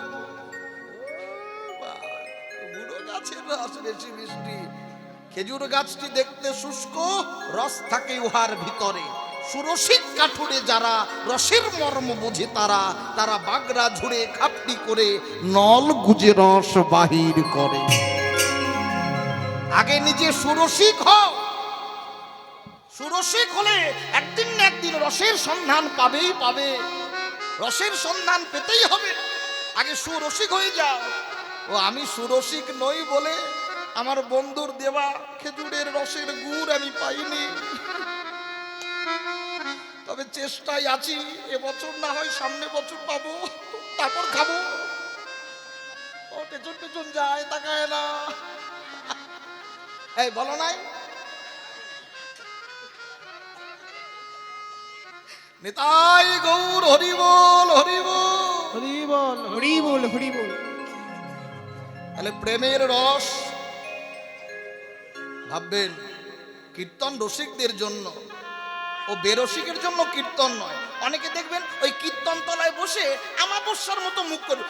বুড়ো গাছের রস বেশি মিষ্টি। খেজুর গাছটি দেখতে শুষ্ক, রস থাকে উহার ভিতরে। সুরসিক কাঠুরে যারা রসের মর্ম বোঝে, তারা তারা বাগড়া ঝুড়ে খাপটি করে নল গুজে রস বাহির করে। আগে নিজে সুরসিক হও। সুরসিক হলে একদিন না একদিন রসের সন্ধান পাবেই পাবে। রসের সন্ধান পেতেই হবে। আগে সুরসিক হয়ে যাও। ও আমি সুরসিক নই বলে আমার বন্ধুর দেওয়া খেজুরের রসের গুড় আমি পাইনি। তবে চেষ্টায় আছি, এবছর না হয় সামনে বছর পাবো, তারপর খাবো। ও পেছন পেছন যায়, তাকায় না। এই বলো নাই, নিতাই গৌর হরি বল, হরি বল, হরি বল, হরি বল, হরি বল। তাহলে প্রেমের রস ভাববেন কীর্তন রসিকদের জন্য, ও বেরসিকের জন্য কীর্তন নয়। অনেকে দেখবেন ওই কীর্তন তলায় বসে আমাবস্যার মতো মুখ করে,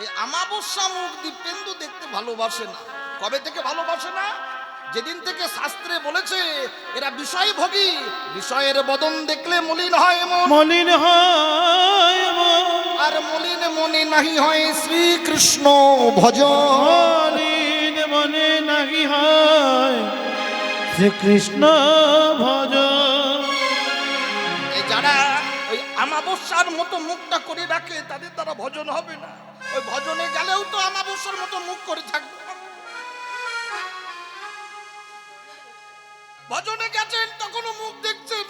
এই আমাবস্যা মুখ দীপেন্দু দেখতে ভালোবাসে না। কবে থেকে ভালোবাসে না? যেদিন থেকে শাস্ত্রে বলেছে এরা বিষয় ভোগী, বিষয়ের বদন দেখলে মলিন হয় মন, মলিন হয় মন। আর মলিন মনে নাহি হয় শ্রীকৃষ্ণ ভজন। মলিন মনে নাহি হয় শ্রীকৃষ্ণ ভজন। এই যারা ওই আমাবস্যা আমাবস্যার মতো মুখটা করে রাখে তাদের দ্বারা ভজন হবে না। ওই ভজনে গেলেও তো আমাবস্যার মতো মুখ করে থাকবে। ভজনে গেছেন তখনও মুখ দেখছেন।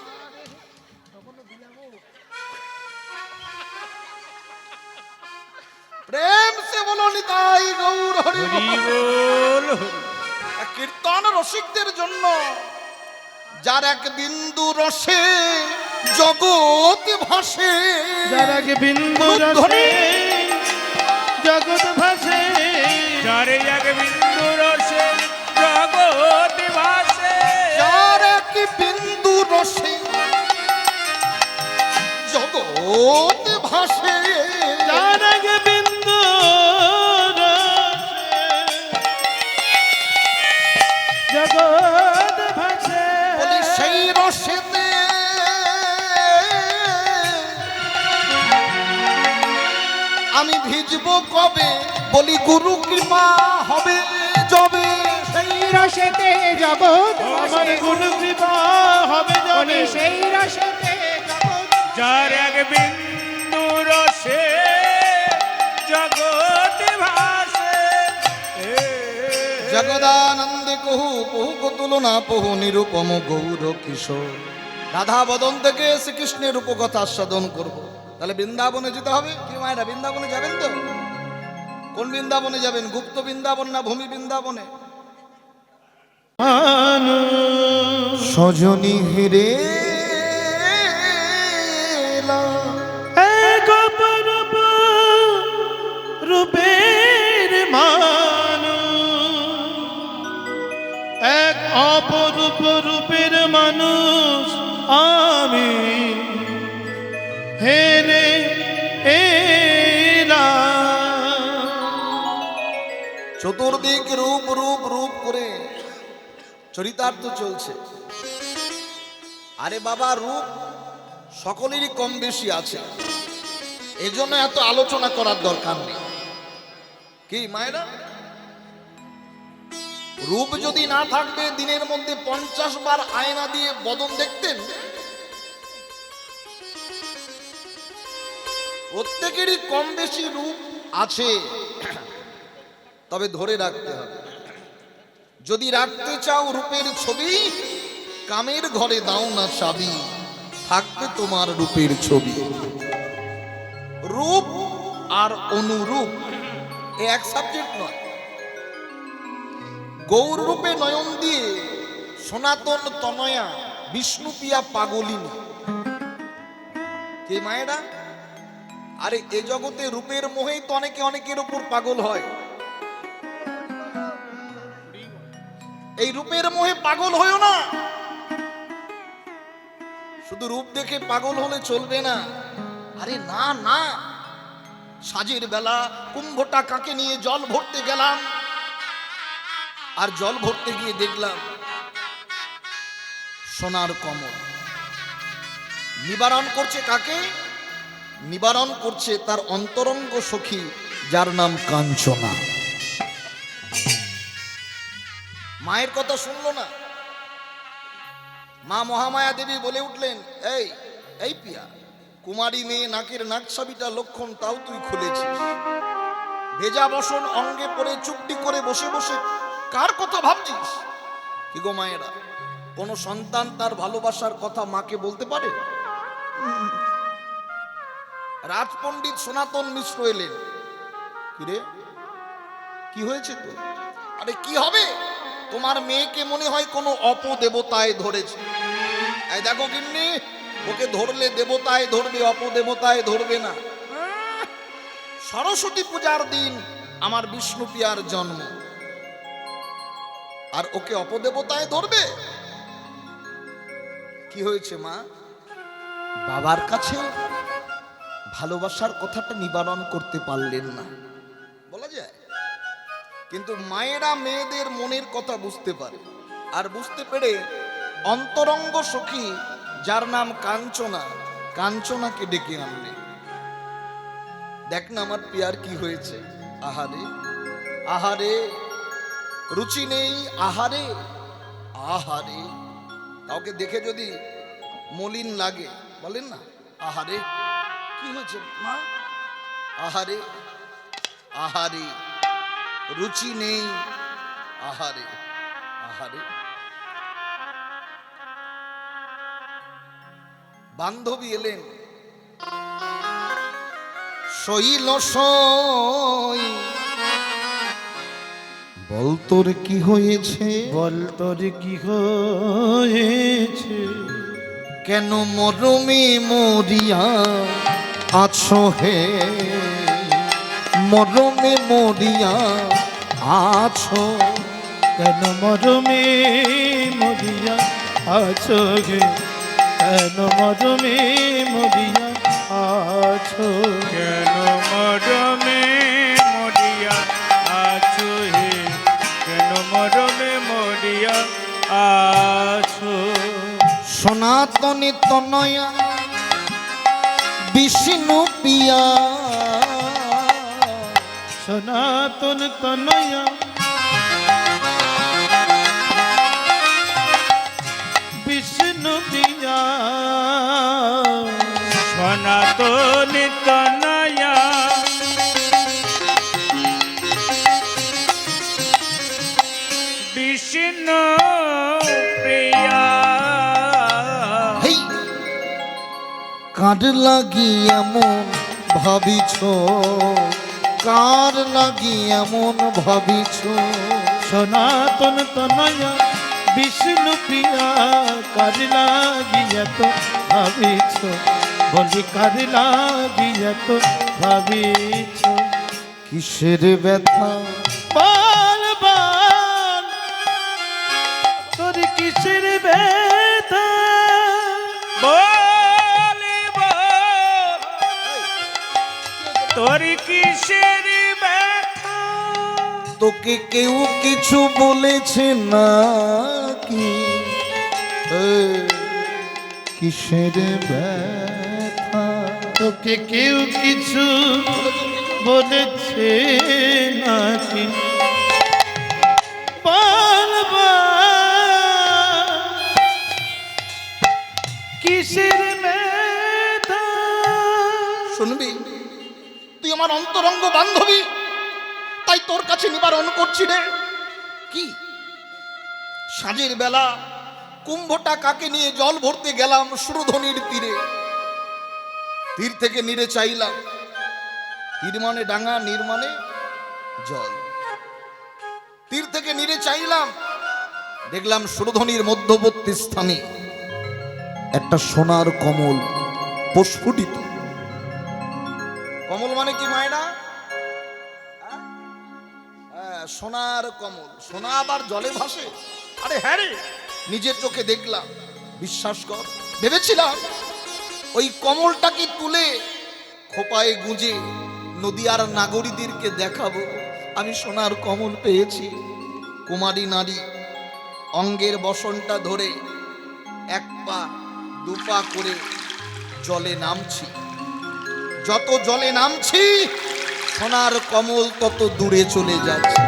প্রেম সে বলো নিতাই গৌর হরি বল। কীর্তন রসিকদের জন্য যার এক বিন্দু রসে জগৎ ভাসে, যার এক বিন্দু রসে জগৎ ভাসে, যার এক বিন্দু রসে জগৎ ভাসে, যার এক বিন্দু রসে জগৎ ভাসে, যার এক বিন্দু রসে জগৎ ভাসে। বলি সেই রসেতে আমি ভিজবো কবে, বলি গুরু কৃপা হবে যবে, সেই রসেতে জগৎ আমার গুরু কৃপা হবে যবে, সেই রসেতে জগৎ, যার এক বিন্দু রসে জগৎ ভাসে। জগদানন্দে কহু বহু তুলনা বহু নিরূপম গৌর কিশোর। রাধা বদন থেকে শ্রীকৃষ্ণের উপকথা আস্বাদন করব। তাহলে বৃন্দাবনে যেতে হবে। কি মায়েরা বৃন্দাবনে যাবেন তো? কোন বৃন্দাবনে যাবেন? গুপ্ত বৃন্দাবন না ভূমি বৃন্দাবনে? সজনী হেরে এক অপরূপ রূপের মানুষ, এক অপরূপ রূপের মানুষ আমি হেরে চতুর্দিক রূপ রূপ রূপ করে চরিতার্থ চলছে। আরে বাবা, রূপ সকলেরই কম বেশি আছে, এজন্য এত আলোচনা করার দরকার নেই। কি মায়েরা, রূপ যদি না থাকবে দিনের মধ্যে 50 বার আয়না দিয়ে বদন দেখতেন। প্রত্যেকেরই কম বেশি রূপ আছে, তবে ধরে রাখতে হবে। যদি রাখতে চাও রূপের ছবি, কামের ঘরে দাও না চাবি, থাকবে তোমার রূপের ছবি। রূপ আর অনুরূপ এক সাবজেক্ট নয়। গৌর রূপে নয়ন দিয়ে সনাতন তনয়া বিষ্ণুপ্রিয়া পাগলিনী। কে মায়েরা? আরে এ জগতে রূপের মোহেই তো অনেকে অনেকের উপর পাগল হয়। এই রূপের মোহে পাগল হয়েও না। শুধু রূপ দেখে পাগল হলে চলবে না। আরে না না, সাজের বেলা কুম্ভটা কাকে নিয়ে জল ভরতে গেলাম, আর জল ভরতে গিয়ে দেখলাম সোনার কমল। নিবারণ করছে কাকে? নিবারণ করছে তার অন্তরঙ্গ সখী, যার নাম কাঞ্চনা। মায়ের কথা শুনলো না। মা মহামায়া দেবী বলে উঠলেন, এই এই পিয়া, কুমারী মেয়ে নাকের নাকছাবিটা লক্ষণ তাও তুই খুলেছিস। ভেজা বসন অঙ্গে পরে চুপটি করে বসে বসে কার কথা ভাবছিস? কি গো মায়েরা, কোন সন্তান তার ভালোবাসার কথা মাকে বলতে পারে? রাজপণ্ডিত সনাতন মিশ্র এলেন। কিরে, কি হয়েছে তো? আরে কি হবে, তোমার মেয়েকে মনে হয় কোনো অপদেবতায় ধরেছে। এই দেখো গিন্নি, ওকে ধরলে দেবতায় ধরবে, অপদেবতায় ধরবে না। সরস্বতী পূজার দিন আমার বিষ্ণুপ্রিয়ার জন্ম, আর ওকে অপদেবতায় ধরবে? কি হয়েছে মা? বাবার কাছে ভালোবাসার কথাটা নিবারণ করতে পারলেন না, বলা যায়। কিন্তু মায়েরা মেয়েদের মনের কথা বুঝতে পারে, আর বুঝতে পেরে অন্তরঙ্গ সখী যার নাম কাঞ্চনা, কাঞ্চনাকে ডেকে আনলে। দেখ না আমার পিয়ার কি হয়েছে। আহারে আহারে, রুচি নেই আহারে আহারে। কাউকে দেখে যদি মলিন লাগে, বলেন না আহারে, কি হয়েছে মা? আহারে আহারে, রুচি নেই, আহারে আহারে। বান্ধবী এলেন, শৈল সই, বল তোর কি হয়েছে, বল তোর কি হয়েছে, কেন মরমে মরিয়া আছো হে, মরমে মরিয়া আছো, কেন মরমে মরিয়া আছো গে, কেন মরমে মরিয়া আছো, কেন মরমে মরিয়া আছো হে, কেন মরমে মরিয়া আছো। সনাতনী তনয়া বিষ্ণু পিয়া, সনাতন তনয়া বিষ্ণু প্রিয়া, সনাতন তনয়া বিষ্ণু প্রিয়া। হেই, কার লাগি এমন ভাবিছ, কার লাগি এমন ভাবিছ, সনাতন তনয়া বিষ্ণু প্রিয়া, কার লাগিয়া তো ভাবিছ, বলি কার লাগিয়া তো ভাবিছ, কিসের ব্যথা, বল বল তোর কিসের ব্যথা, বল বল তোর কিসের ব্যথা, তোকে কেউ কিছু বলেছে নাকি, কিসের ব্যথা, তোকে কেউ কিছু বলেছে নাকি, বল বল কিসের ব্যথা। শুনবি, তুই আমার অন্তরঙ্গ বান্ধবী, তাই তোর কাছে নিবারণ করছি রে। কি সাঁঝের বেলা কুম্ভটা কাকে নিয়ে জল ভরতে গেলাম সুরধনির তীরে, তীর থেকে নিরে চাইলাম, তীর মানে ডাঙা, নীর মানে জল, তীর থেকে নিরে চাইলাম, দেখলাম সুরধনির মধ্যবর্তী স্থানে একটা সোনার কমল প্রস্ফুটিত। কমল মানে কি মায়না? সোনার কমল, সোনা আবার জলে ভাসে? আরে হ্যাঁ রে, নিজের চোখে দেখলাম, বিশ্বাস কর। ভেবেছিলাম ওই কমলটাকে তুলে খোপায় গুঁজে নদীয়ার নাগরীদেরকে দেখাবো আমি সোনার কমল পেয়েছি। কুমারী নারী অঙ্গের বসনটা ধরে এক পা দু পা করে জলে নামছি, যত জলে নামছি সোনার কমল তত দূরে চলে যাচ্ছে।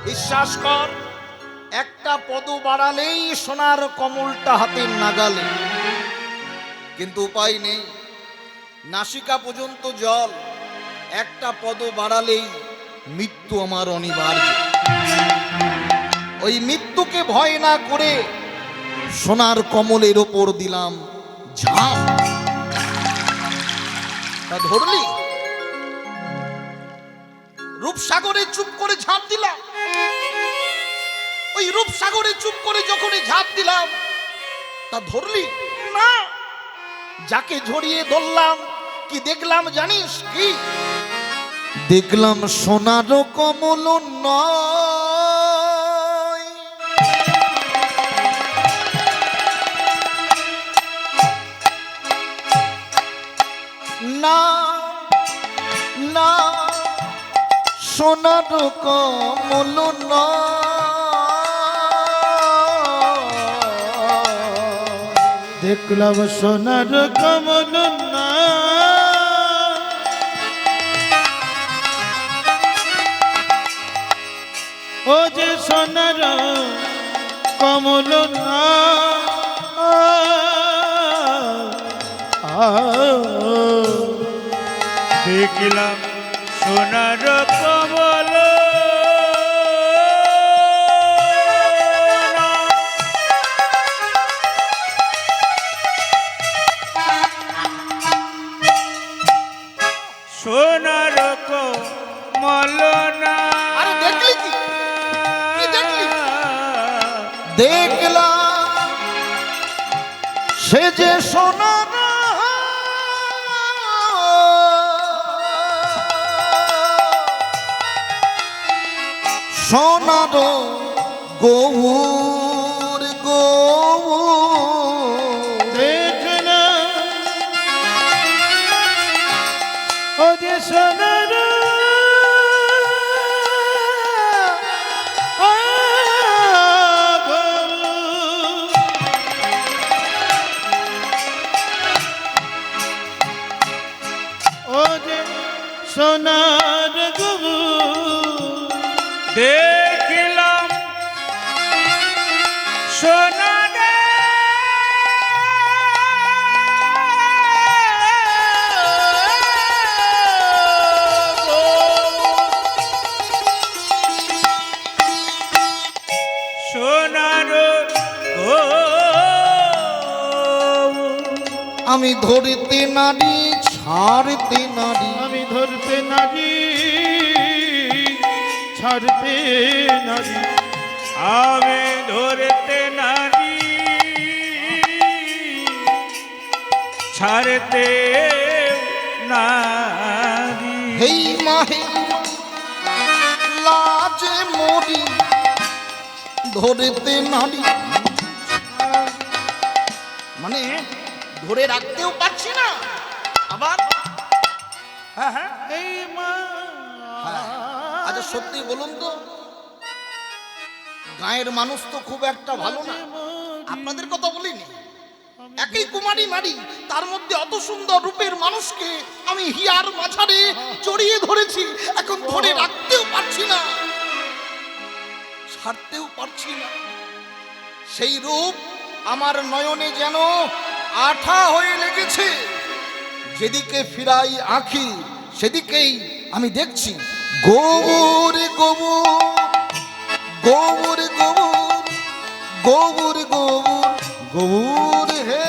বিশ্বাস কর, একটা পদ বাড়ালেই সোনার কমলটা হাতের নাগালে, কিন্তু উপায় নেই, নাসিকা পর্যন্ত জল, একটা পদ বাড়ালেই মৃত্যু আমার অনিবার্য। ওই মৃত্যুকে ভয় না করে সোনার কমলের ওপর দিলাম ঝাঁপ। তা ধরলি, রূপসাগরে চুপ করে ঝাঁপ দিলাম। ওই রূপসাগরে চুপ করে যখন ঝাঁপ দিলাম, তা ধরলি না, যাকে ঝরিয়ে ধরলাম কি দেখলাম জানিস কি? দেখলাম সোনার কমল নয়, না না, সোনার কমল নয়, দেখলাম সোনার কমল না, ও যে সোনার কমল না, দেখলাম সোনার কমল সোনার কমল না আরে দেখলি কি? কি দেখলি? দেখলাম সে যে সোনার সোনার গৌর গৌর দেখলাম ও যে সোনার ও যে সোনার গবু দেখলাম সোনার সোনার আমি ধরতে নারী ছাড়তে নারী আমি ধরতে নারী ছাড়তে নারী আমি ধরতে নারী ছাড়তে নারী হেই মাহে লাজে মরি ধরতে নারী মানে ধরে রাখতেও পারছি না আবার হ্যাঁ হ্যাঁ এই মা আচ্ছা সত্যি বলুন তো গায়ের মানুষ তো খুব একটা ভালো না আপনাদের কথা বলিনি একই কুমারী নারী তার মধ্যে অত সুন্দর রূপের মানুষকে আমি হিয়ার মাঝারে জড়িয়ে ধরেছি এখন ধরে রাখতেও পারছি না ছাড়তেও পারছি না সেই রূপ আমার নয়নে যেন আঠা হয়ে লেগেছে যেদিকে ফিরাই আঁখি সেদিকেই আমি দেখছি গোবর গোবর গোবর গোবর গোবর গোবর গোবর হে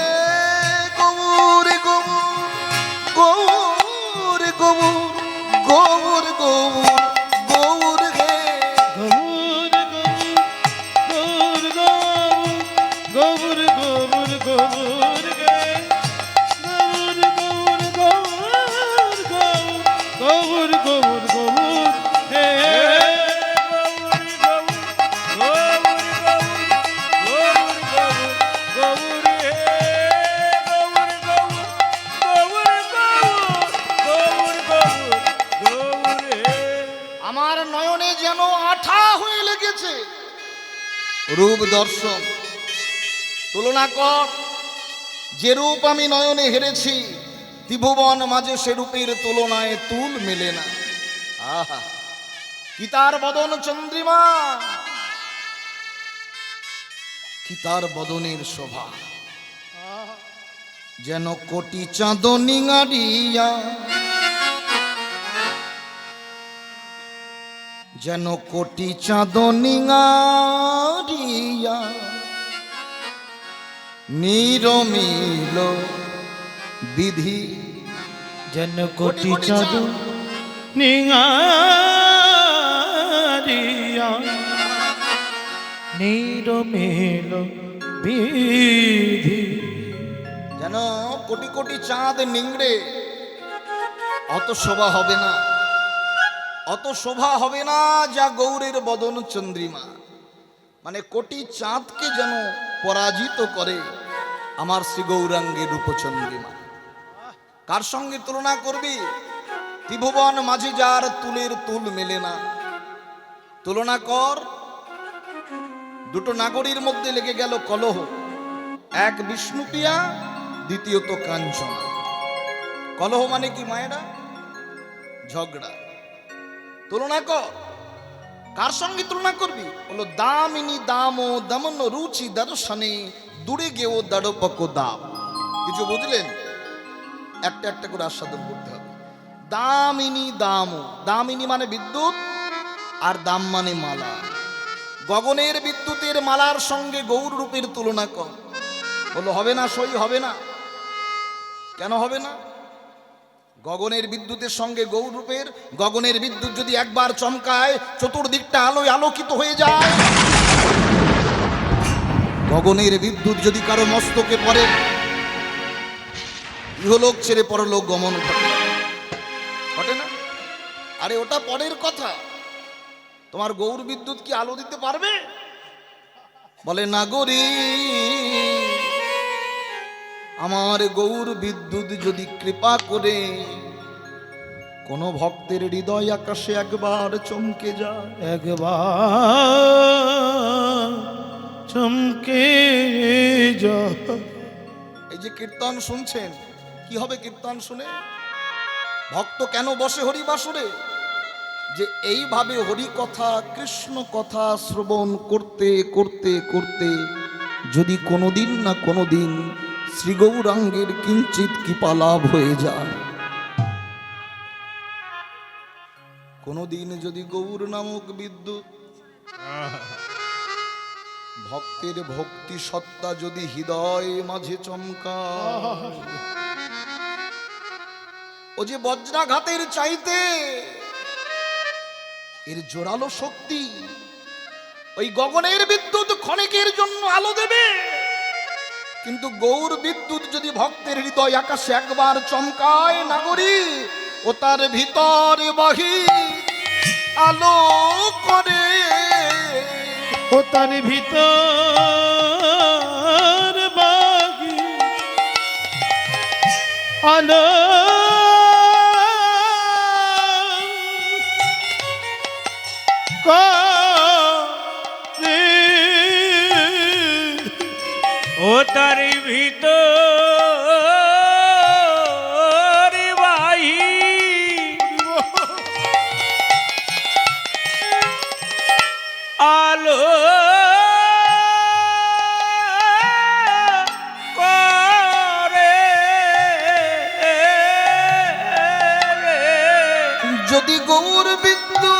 গোবর গোবর গোবর গোবর গোবর গোবর হে গৌর গৌর গৌর গৌর গৌর গে গৌর গৌর গৌর গৌর গৌর গৌর হে আমার নয়নে যেন আঠা হয়ে লেগেছে রূপ দর্শন তুলনা কর যে রূপ আমি নয়নে হেরেছি ত্রিভুবন মাঝে সে রূপের তুলনায় তুল মেলে না আহা কি তার বদন চন্দ্রিমা কি তার বদনের শোভা যেন কোটি চাঁদনি গাড়িয়া যেন কোটি চাঁদনি গাড়িয়া নিরমিল বিধি যেন কোটি চাঁদ নিঙারিয়া নিরমেল বিধি যেন কোটি কোটি চাঁদ নিংড়ে অত শোভা হবে না অত শোভা হবে না যা গৌরের বদন চন্দ্রিমা মানে কোটি চাঁদকে যেন পরাজিত করে আমার শ্রী গৌরাঙ্গের রূপচন্দ্রিমা কার সঙ্গে তুলনা করবি ত্রিভুবন মাঝে যার তুলের তুল মেলে না তুলনা কর দুটো নাগরীর মধ্যে লেগে গেল কলহ এক বিষ্ণুপ্রিয়া দ্বিতীয়ত কাঞ্চনা কলহ মানে কি মায়েরা ঝগড়া তুলনা কর কার সঙ্গে তুলনা করবি বলো দামিনী দাম ও দমন রুচি দর্শনে দূরে গেও দড়পক দাম কিছু বুঝলেন একটা একটা করে আস্বাদন করতে হবে। দামিনী দাম, দামিনী মানে বিদ্যুৎ, আর দাম মানে মালা। গগনের বিদ্যুতের মালার সঙ্গে গৌর রূপের তুলনা কর। বললো হবে না, সই হবে না। কেন হবে না? গগনের বিদ্যুতের সঙ্গে গৌর রূপের, গগনের বিদ্যুৎ যদি একবার চমকায় চতুর্দিকটা আলোয় আলোকিত হয়ে যায়। গগনের বিদ্যুৎ যদি কারো মস্তকে পড়ে, ইহলোক ছেড়ে পরলোক গমন ঘটে, ঘটে না? আরে ওটা পরের কথা। তোমার গৌর বিদ্যুৎ কি আলো দিতে পারবে? বলে নাগরী, আমার গৌর বিদ্যুৎ যদি কৃপা করে কোন ভক্তের হৃদয় আকাশে একবার চমকে যায়, একবার চমকে যা। এই যে কীর্তন শুনছেন, কি হবে কীর্তন শুনে? ভক্ত কেন বসে হরি বাসরে? যে এইভাবে হরি কথা, কৃষ্ণ কথা শ্রবণ করতে করতে করতে যদি কোনোদিন না কোনোদিন শ্রী গৌরাঙ্গের কিঞ্চিত কৃপা লাভ হয়ে যায়, কোনোদিন যদি গৌর নামক বিদ্যুৎ ভক্তের ভক্তি সত্তা যদি হৃদয় মাঝে চমকায়, ও যে বজ্রাঘাতের চাইতে এর জোরালো শক্তি। ওই গগনের বিদ্যুৎ ক্ষণিকের জন্য আলো দেবে, কিন্তু গৌর বিদ্যুৎ যদি ভক্তের হৃদয় আকাশে একবার চমকায় নাগরী, ও তার ভিতরে বাহির আলো করে। ও তার ভিতর বাগি আলো করে। ও তার ভিতর বাহির আলো করে। যদি গৌর বিদ্যুৎ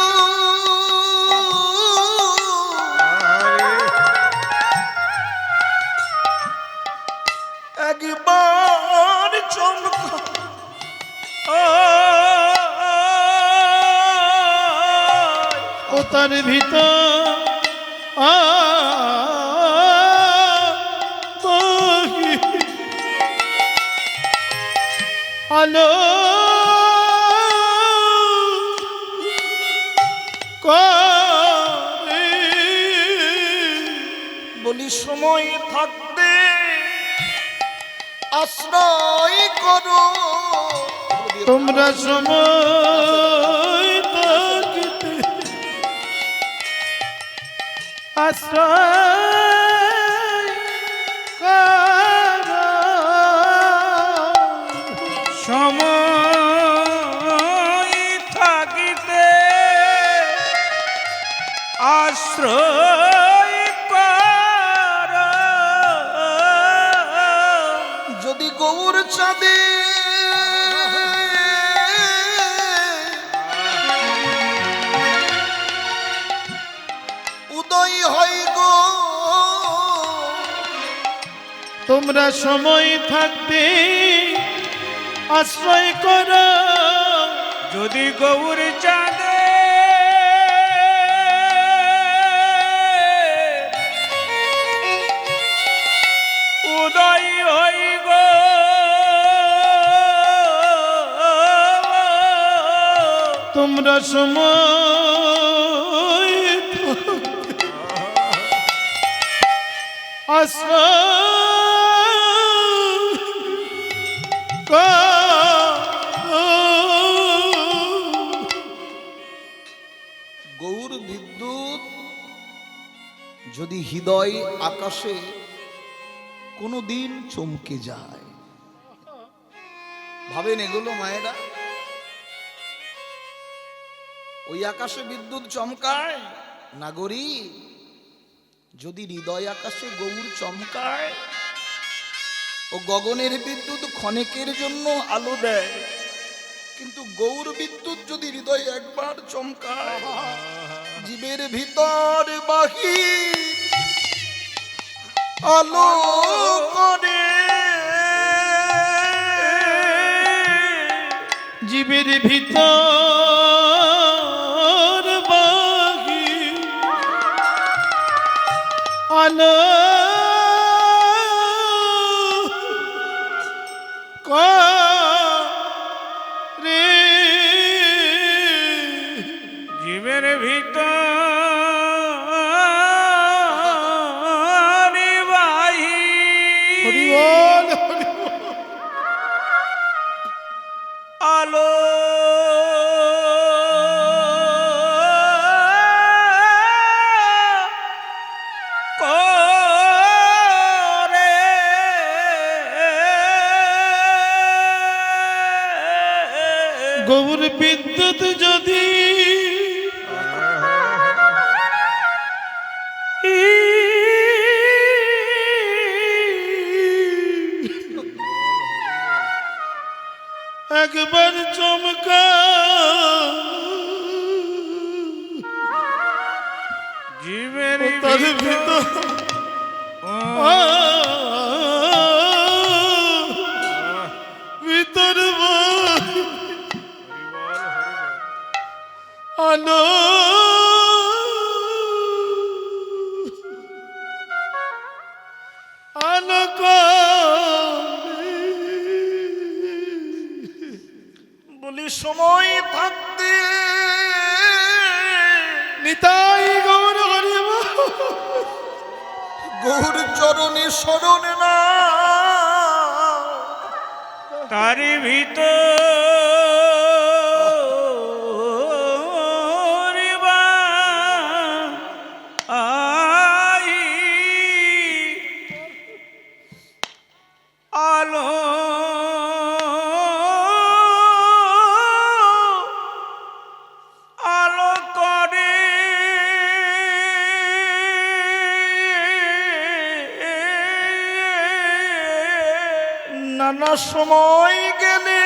একবার ও তার ভিতর বাগি আলো করে। বলি সময় থাকতে আশ্রয় করো, তোমরা সময় থাকিতে আশ্রয় করো। সময় থাকিতে আশ্রয় কর। যদি গৌর চাঁদে উদয় হয় গো, তোমরা সময় থাকতে আশ্রয় করো। যদি গৌর চাঁদে উদয় হই গো, তোমরা সময় আশ্রয় করো। গৌর বিদ্যুৎ যদি হৃদয় আকাশে কোনো দিন চমকে যায়, ভাবেন এগুলো মায়েরা, ওই আকাশে বিদ্যুৎ চমকায় নাগরী, যদি হৃদয় আকাশে গৌর চমকায় ও গগনের বিদ্যুৎ ক্ষণিকের জন্য আলো দেয়, কিন্তু গৌর বিদ্যুৎ যদি হৃদয় একবার চমকায়, জীবের ভিতর বাহির আলো করে। জীবের ভিতর বাহির আলো করে। জীবের ভিতর বাহির হরি বল আলো করে। গৌর বিদ্যুৎ যদি একবার চমকা, জীবের ভিতর ভিতর আলো আলো বলি সময় থাকতে নিতাই গৌর হরি বল। গৌর চরণে শরণ না, তারি ভিতর আলো আলো করে। নানা সময় গেলে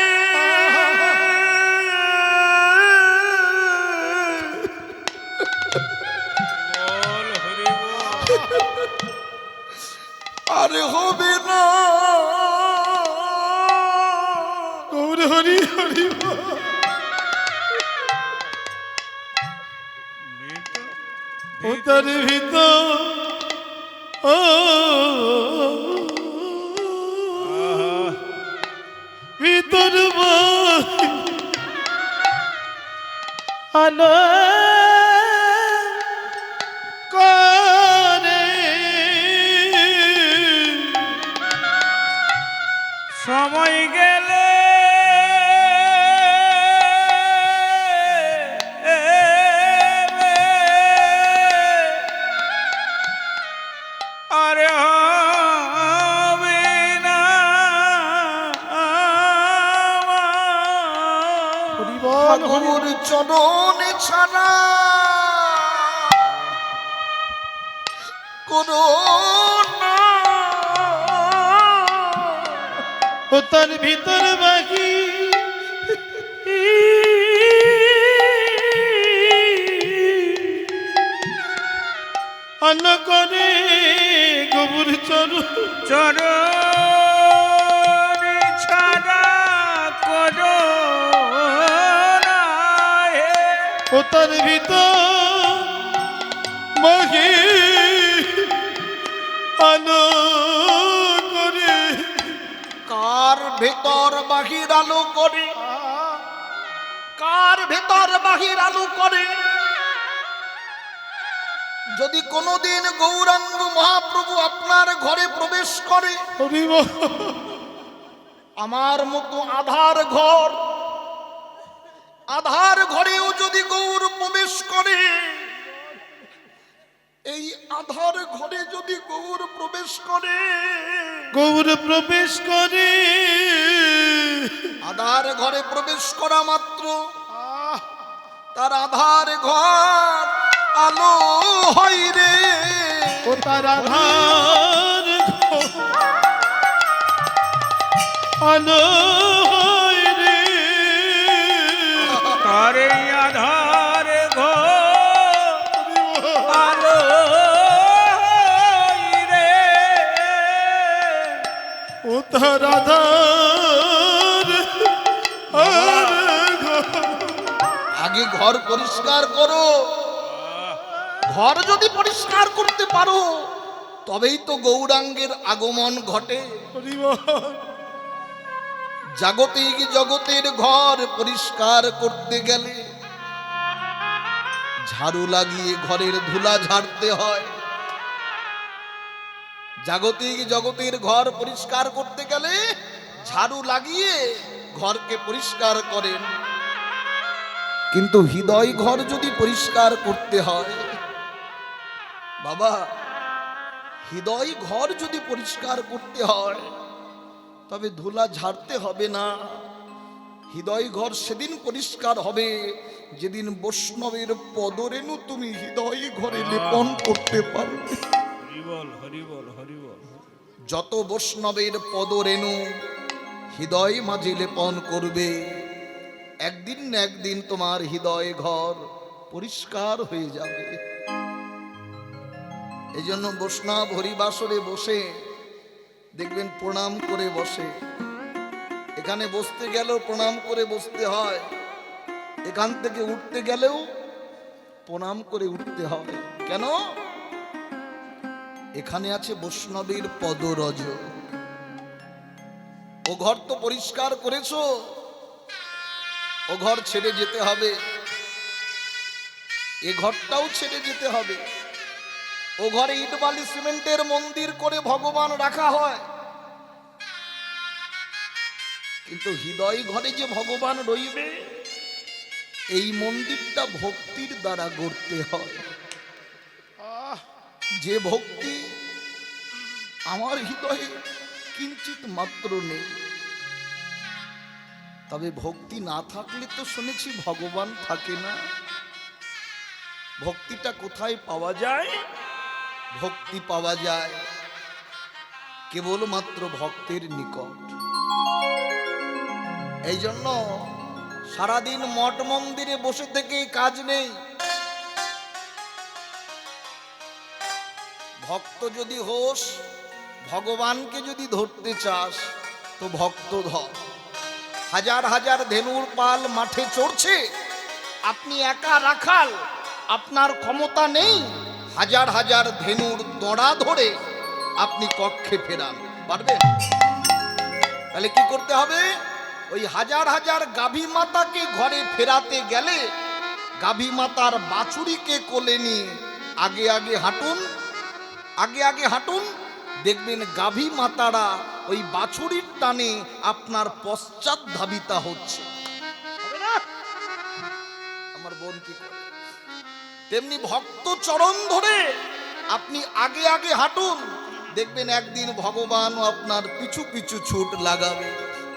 আরে হবে না। গৌর হরি হরি ও তার ভিতর ও ভিতর আলো করে। সময় গেলে আরে হবে না। ঠাকুর চরণ ছাড়া করো না। ও তার ভিতর বাকি অন্য করে গৌর চরণ ছাড়া করো না। ও তার ভিতর বাকি আলো করে। কার ভেতর বাহির আলো করে, কার ভেতর বাহির আলো করে। যদি কোনোদিন গৌরাঙ্গ মহাপ্রভু আপনার ঘরে প্রবেশ করে, হরি বল। আমার মতো আধার ঘর, আধার ঘরেও যদি গৌর প্রবেশ করে, এই আধার ঘরে যদি গৌর প্রবেশ করে, গৌর প্রবেশ করে। আধার ঘরে প্রবেশ করা মাত্র তার আধার ঘর আলো হয় রে। ও তার আধার আলো হয় রে, তারে আধার ঘর আলো রে, ও তার আধার আর ঘর। আগে ঘর পরিষ্কার করো। ঘর যদি পরিষ্কার করতে পারো তবেই তো গৌরাঙ্গের আগমন ঘটে। হরি বল। জাগতিক জগতের ঘর পরিষ্কার করতে গেলে ঝাড়ু লাগিয়ে ঘরের ধুলা ঝাড়তে হয়। জাগতিক জগতের ঘর পরিষ্কার করতে গেলে ঝাড়ু লাগিয়ে ঘরকে পরিষ্কার করেন। কিন্তু হৃদয় ঘর যদি পরিষ্কার করতে হয় বাবা, হৃদয় ঘর যদি পরিষ্কার করতে হয় তবে ধুলা ঝাড়তে হবে না। হৃদয় ঘর সেদিন পরিষ্কার হবে যেদিন বৈষ্ণবের পদরেণু তুমি হৃদয় ঘরে লেপন করতে পারবে। হরি বল হরি বল হরি বল। যত বৈষ্ণবের পদরেণু হৃদয় মাঝে লেপন করবে একদিন না একদিন তোমার হৃদয় ঘর পরিষ্কার হয়ে যাবে। এই জন্য বৈষ্ণব হরিবাসরে বসে দেখবেন প্রণাম করে বসে। এখানে বসতে গেলেও প্রণাম করে বসতে হয়, এখান থেকে উঠতে গেলেও প্রণাম করে উঠতে হয়। কেন? এখানে আছে বৈষ্ণবের পদরজ। ও ঘর তো পরিষ্কার করেছো, ও ঘর ছেড়ে যেতে হবে, এ ঘরটাও ছেড়ে যেতে হবে। ও ঘরে ইট বালি সিমেন্টের মন্দির করে ভগবান রাখা হয়, কিন্তু হৃদয় ঘরে যে ভগবান রইবে এই মন্দিরটা ভক্তির দ্বারা গড়তে হয়। যে ভক্তি আমার হৃদয়ে কিঞ্চিত মাত্র নেই, তবে ভক্তি না থাকলে তো শুনেছি ভগবান থাকে না। ভক্তিটা কোথায় পাওয়া যায়? ভক্তি পাওয়া যায় কেবলমাত্র ভক্তের নিকট। এই জন্য সারাদিন মঠ মন্দিরে বসে থেকে কাজ নেই। ভক্ত যদি হোস, ভগবানকে যদি ধরতে চাস তো ভক্ত ধর। হাজার হাজার ধেনুর পাল মাঠে চড়ছে, আপনি একা রাখাল, আপনার ক্ষমতা নেই হাজার হাজার ধেনুর দড়া ধরে আপনি কক্ষে ফেরান, পারবেন? তাহলে কি করতে হবে? ওই হাজার হাজার গাভী মাতাকে ঘরে ফেরাতে গেলে গাভী মাতার বাছুরিকে কোলে নিয়ে আগে আগে হাঁটুন, আগে আগে হাঁটুন, দেখবেন গাভী মাতারা ওই বাছুরির টানে আপনার পশ্চাৎ ধাবিতা হচ্ছে। হবে না? আমার বোন কি করে? তেমনি ভক্ত চরণ ধরে আপনি আগে আগে হাঁটুন, দেখবেন একদিন ভগবান আপনার পিছু পিছু ছুট লাগাবে।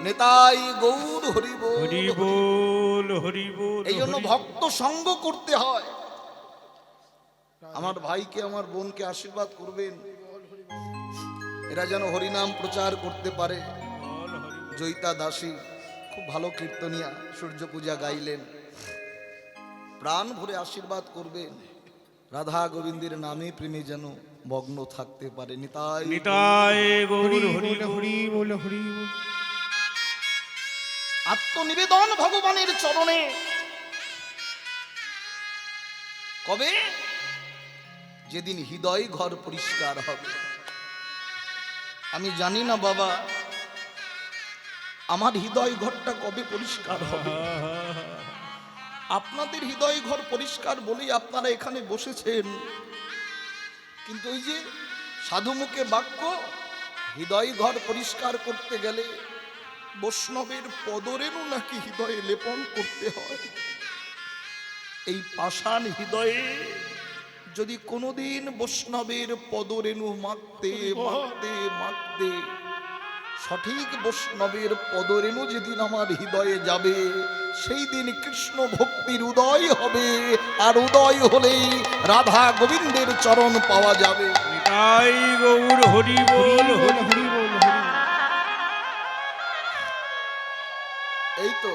নেতাই গৌর হরি বল হরি বল হরি বল। এই জন্য ভক্ত সঙ্গ করতে হয়। আমার ভাইকে আমার বোনকে আশীর্বাদ করবেন, এরা যেন হরিনাম প্রচার করতে পারে। জয়িতা দাসী খুব ভালো কীর্তনিয়া, সূর্য পূজা গাইলেন, প্রাণ ভরে আশীর্বাদ করবেন। রাধা গোবিন্দের নামে প্রেমে যেন মগ্ন থাকতে পারে। নিতাই নিতাই গৌর হরি হরি বল হরি বল হরি বল। আত্মনিবেদন ভগবানের চরণে। কবে? যেদিন হৃদয় ঘর পরিষ্কার হবে। আমি জানি না বাবা আমার হৃদয় ঘরটা কবে পরিষ্কার হবে। আপনাদের হৃদয় ঘর পরিষ্কার বলেই আপনারা এখানে বসেছেন, কিন্তু ওই যে সাধুমুখে বাক্য, হৃদয় ঘর পরিষ্কার করতে গেলে বৈষ্ণবের পদরেণু নাকি হৃদয়ে লেপন করতে হয়। এই পাষাণ হৃদয়ে যদি কোনোদিন বৈষ্ণবের পদরেণু মাখতে মাখতে মাখতে সঠিক বৈষ্ণবের পদরেণু যেদিন আমার হৃদয়ে যাবে সেই দিন কৃষ্ণ ভক্তির উদয় হবে, আর উদয় হলেই রাধা গোবিন্দের চরণ পাওয়া যাবে। নিতাই গৌর হরি বল হরি হরি বল হরি বল। তো